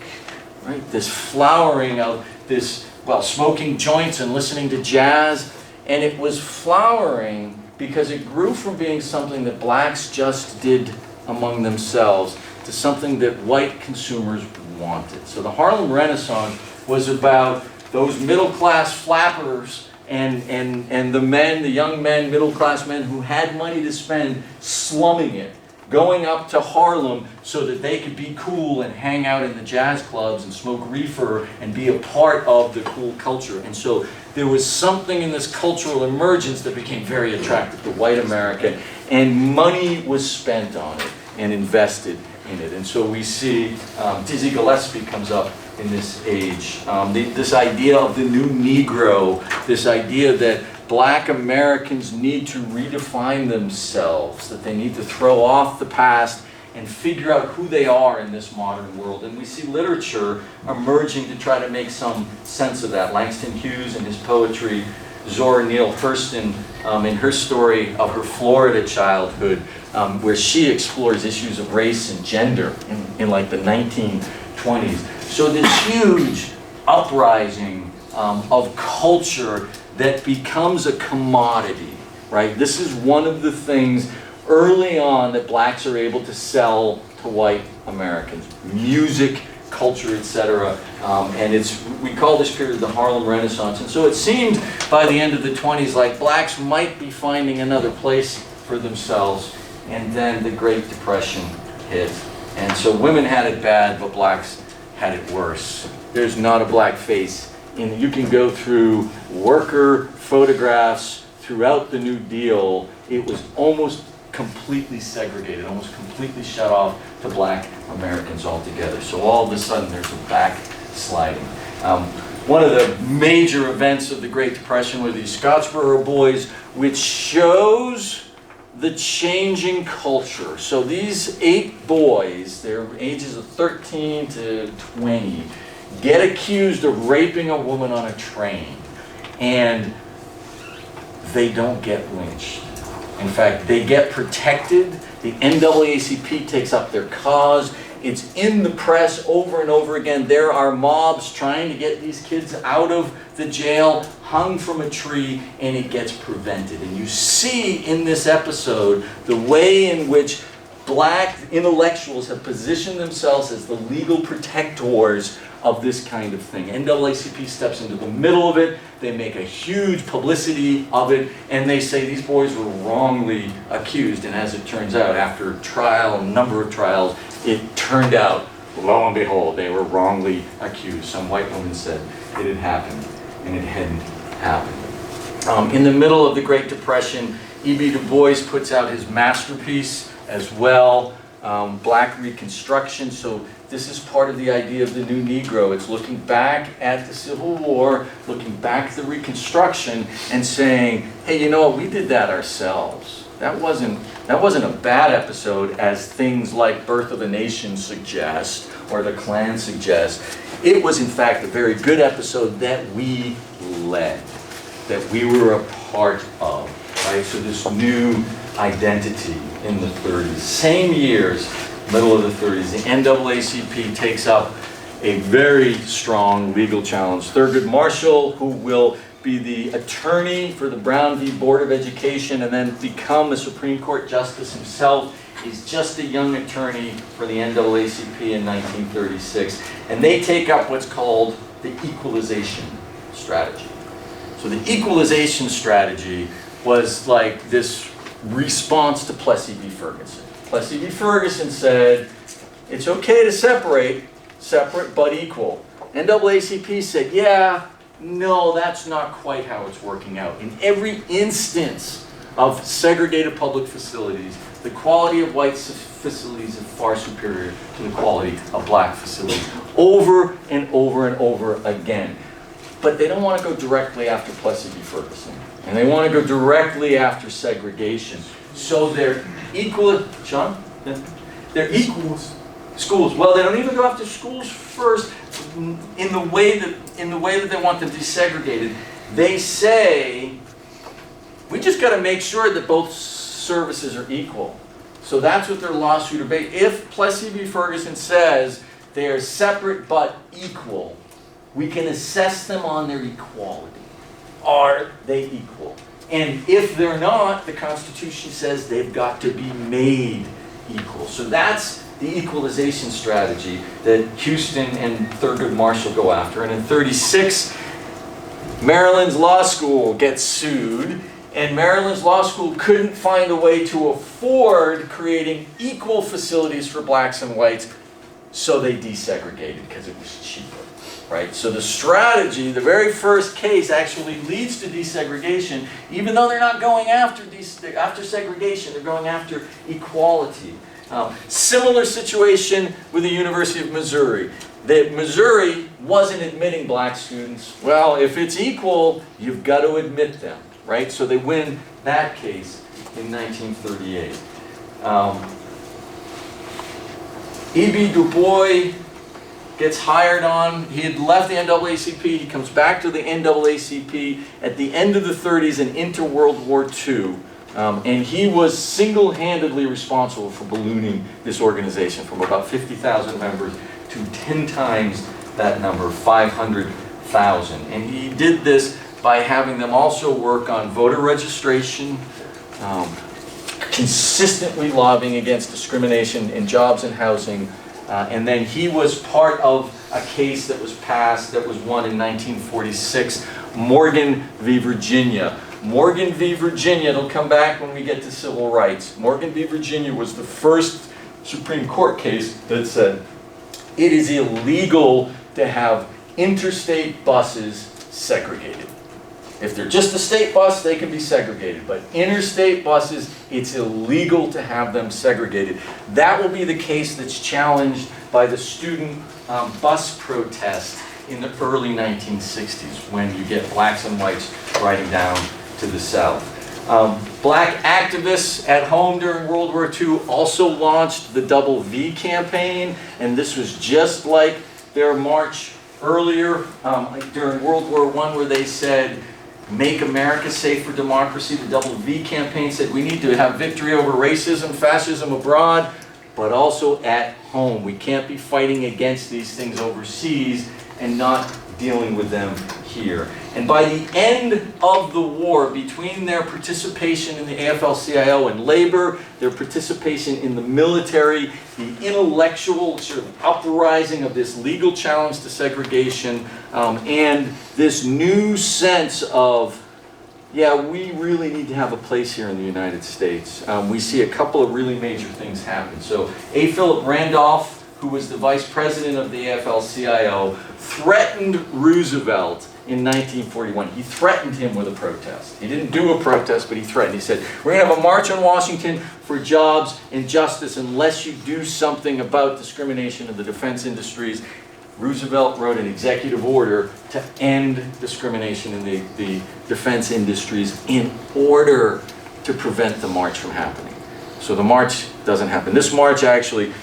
right? This flowering of this, well, smoking joints and listening to jazz, and it was flowering because it grew from being something that blacks just did among themselves to something that white consumers wanted. So the Harlem Renaissance was about those middle-class flappers and the men, the young men, middle-class men who had money to spend, slumming it, going up to Harlem so that they could be cool and hang out in the jazz clubs and smoke reefer and be a part of the cool culture. And so there was something in this cultural emergence that became very attractive to white America, and money was spent on it and invested in it. And so we see Dizzy Gillespie comes up in this age. This idea of the new Negro, this idea that black Americans need to redefine themselves, that they need to throw off the past and figure out who they are in this modern world. And we see literature emerging to try to make some sense of that. Langston Hughes in his poetry, Zora Neale Hurston in her story of her Florida childhood, where she explores issues of race and gender in like the 1920s. So this huge uprising of culture that becomes a commodity, right? This is one of the things early on that blacks are able to sell to white Americans. Music, culture, etc. And we call this period the Harlem Renaissance. And so it seemed by the end of the 20s like blacks might be finding another place for themselves. And then the Great Depression hit. And so women had it bad, but blacks had it worse. There's not a black face. And you can go through worker photographs throughout the New Deal. It was almost completely segregated, almost completely shut off to black Americans altogether. So all of a sudden there's a backsliding. One of the major events of the Great Depression were these Scottsboro Boys, which shows the changing culture. So these 8 boys, their ages of 13 to 20, get accused of raping a woman on a train, and they don't get lynched. In fact, they get protected. The NAACP takes up their cause. It's in the press over and over again. There are mobs trying to get these kids out of the jail, hung from a tree, and it gets prevented. And you see in this episode the way in which black intellectuals have positioned themselves as the legal protectors of this kind of thing. NAACP steps into the middle of it. They make a huge publicity of it, and they say these boys were wrongly accused. And as it turns out, after trial, a number of trials, it turned out, lo and behold, they were wrongly accused. Some white woman said it had happened, and it hadn't happened. In the middle of the Great Depression, E.B. Du Bois puts out his masterpiece as well, Black Reconstruction. So this is part of the idea of the new Negro. It's looking back at the Civil War, looking back at the Reconstruction, and saying, hey, you know what, we did that ourselves. That wasn't a bad episode, as things like Birth of a Nation suggest, or the Klan suggests. It was, in fact, a very good episode that we led, that we were a part of, right? So this new identity in the 30s. Same years, middle of the 30s, the NAACP takes up a very strong legal challenge. Thurgood Marshall, who will be the attorney for the Brown v. Board of Education and then become a Supreme Court justice himself, is just a young attorney for the NAACP in 1936. And they take up what's called the equalization strategy. So the equalization strategy was like this response to Plessy v. Ferguson. Plessy v. Ferguson said, it's okay to separate but equal. NAACP said, yeah, no, that's not quite how it's working out. In every instance of segregated public facilities, the quality of white facilities is far superior to the quality of black facilities, over and over and over again. But they don't want to go directly after Plessy v. Ferguson. And they want to go directly after segregation. So they're equal, Sean? They're equals. Schools. Well, they don't even go after schools first in the way that they want them desegregated. They say, we just got to make sure that both services are equal. So that's what their lawsuit about. If Plessy v. Ferguson says they are separate but equal, we can assess them on their equality. Are they equal? And if they're not, the Constitution says they've got to be made equal. So that's the equalization strategy that Houston and Thurgood Marshall go after. And in 36, Maryland's law school gets sued, and Maryland's law school couldn't find a way to afford creating equal facilities for blacks and whites, so they desegregated because it was cheaper, right? So the strategy, the very first case actually leads to desegregation, even though they're not going after segregation, they're going after equality. Similar situation with the University of Missouri. That Missouri wasn't admitting black students. Well, if it's equal, you've got to admit them, right? So they win that case in 1938. E.B. Du Bois gets hired on. He had left the NAACP. He comes back to the NAACP at the end of the 30s and into World War II. And he was single-handedly responsible for ballooning this organization from about 50,000 members to 10 times that number, 500,000. And he did this by having them also work on voter registration, consistently lobbying against discrimination in jobs and housing. And then he was part of a case that was passed, that was won in 1946, Morgan v. Virginia. Morgan v. Virginia, it'll come back when we get to civil rights. Morgan v. Virginia was the first Supreme Court case that said it is illegal to have interstate buses segregated. If they're just a state bus, they can be segregated. But interstate buses, it's illegal to have them segregated. That will be the case that's challenged by the student bus protest in the early 1960s, when you get blacks and whites riding down to the south. Black activists at home during World War II also launched the Double V campaign, and this was just like their march earlier during World War I, where they said, "Make America safe for democracy." The Double V campaign said we need to have victory over racism, fascism abroad, but also at home. We can't be fighting against these things overseas and not dealing with them here. And by the end of the war, between their participation in the AFL-CIO and labor, their participation in the military, the intellectual sort of uprising of this legal challenge to segregation, and this new sense of, yeah, we really need to have a place here in the United States. We see a couple of really major things happen. So A. Philip Randolph, who was the vice president of the AFL-CIO, threatened Roosevelt in 1941. He threatened him with a protest. He didn't do a protest, but he threatened. He said, "We're going to have a march on Washington for jobs and justice unless you do something about discrimination in the defense industries." Roosevelt wrote an executive order to end discrimination in the defense industries in order to prevent the march from happening. So the march doesn't happen. This march actually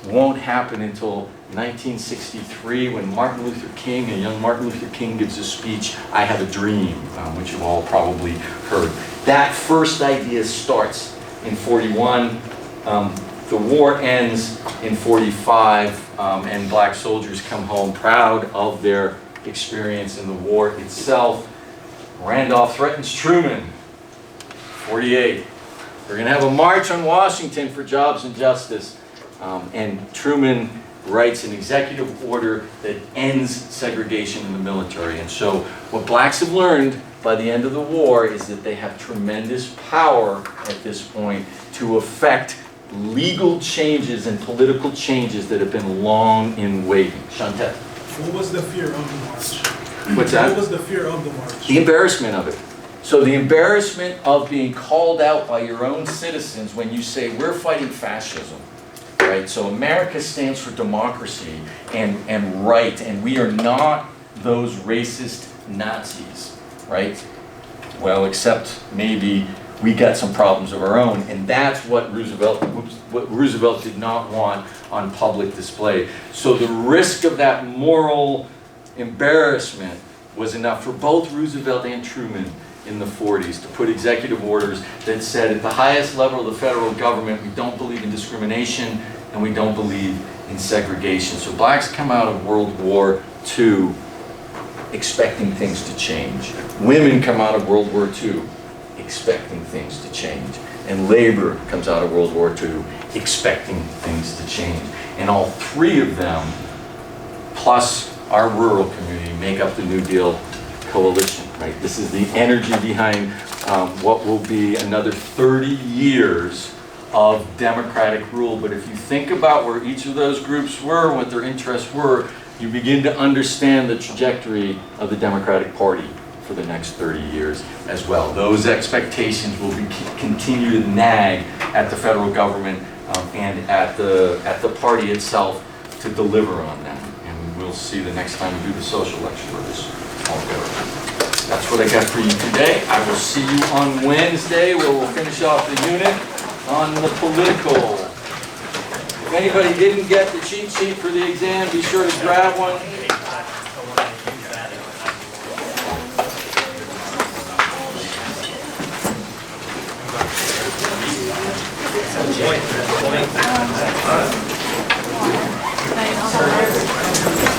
won't happen until 1963, when Martin Luther King, a young Martin Luther King, gives a speech, "I Have a Dream," which you've all probably heard. That first idea starts in 41. The war ends in 45, and black soldiers come home proud of their experience in the war itself. Randolph threatens Truman, 48. We're going to have a march on Washington for jobs and justice. And Truman writes an executive order that ends segregation in the military. And so what blacks have learned by the end of the war is that they have tremendous power at this point to affect legal changes and political changes that have been long in waiting. Chantel. What was the fear of the march? What's that? What was the fear of the march? The embarrassment of it. So the embarrassment of being called out by your own citizens when you say, "We're fighting fascism." Right? So America stands for democracy and right, and we are not those racist Nazis, right? Well, except maybe we got some problems of our own, and that's what Roosevelt did not want on public display. So the risk of that moral embarrassment was enough for both Roosevelt and Truman in the 40s to put executive orders that said at the highest level of the federal government, we don't believe in discrimination and we don't believe in segregation. So blacks come out of World War II expecting things to change. Women come out of World War II expecting things to change. and labor comes out of World War II, expecting things to change. And all three of them, plus our rural community, make up the New Deal coalition, right? This is the energy behind what will be another 30 years of democratic rule. But if you think about where each of those groups were and what their interests were, you begin to understand the trajectory of the Democratic Party for the next 30 years as well. Those expectations will be continue to nag at the federal government and at the party itself to deliver on them. And we'll see the next time we do the social lecture where this all goes. That's what I got for you today. I will see you on Wednesday where we'll finish off the unit on the political. If anybody didn't get the cheat sheet for the exam, be sure to grab one. Right, I'll have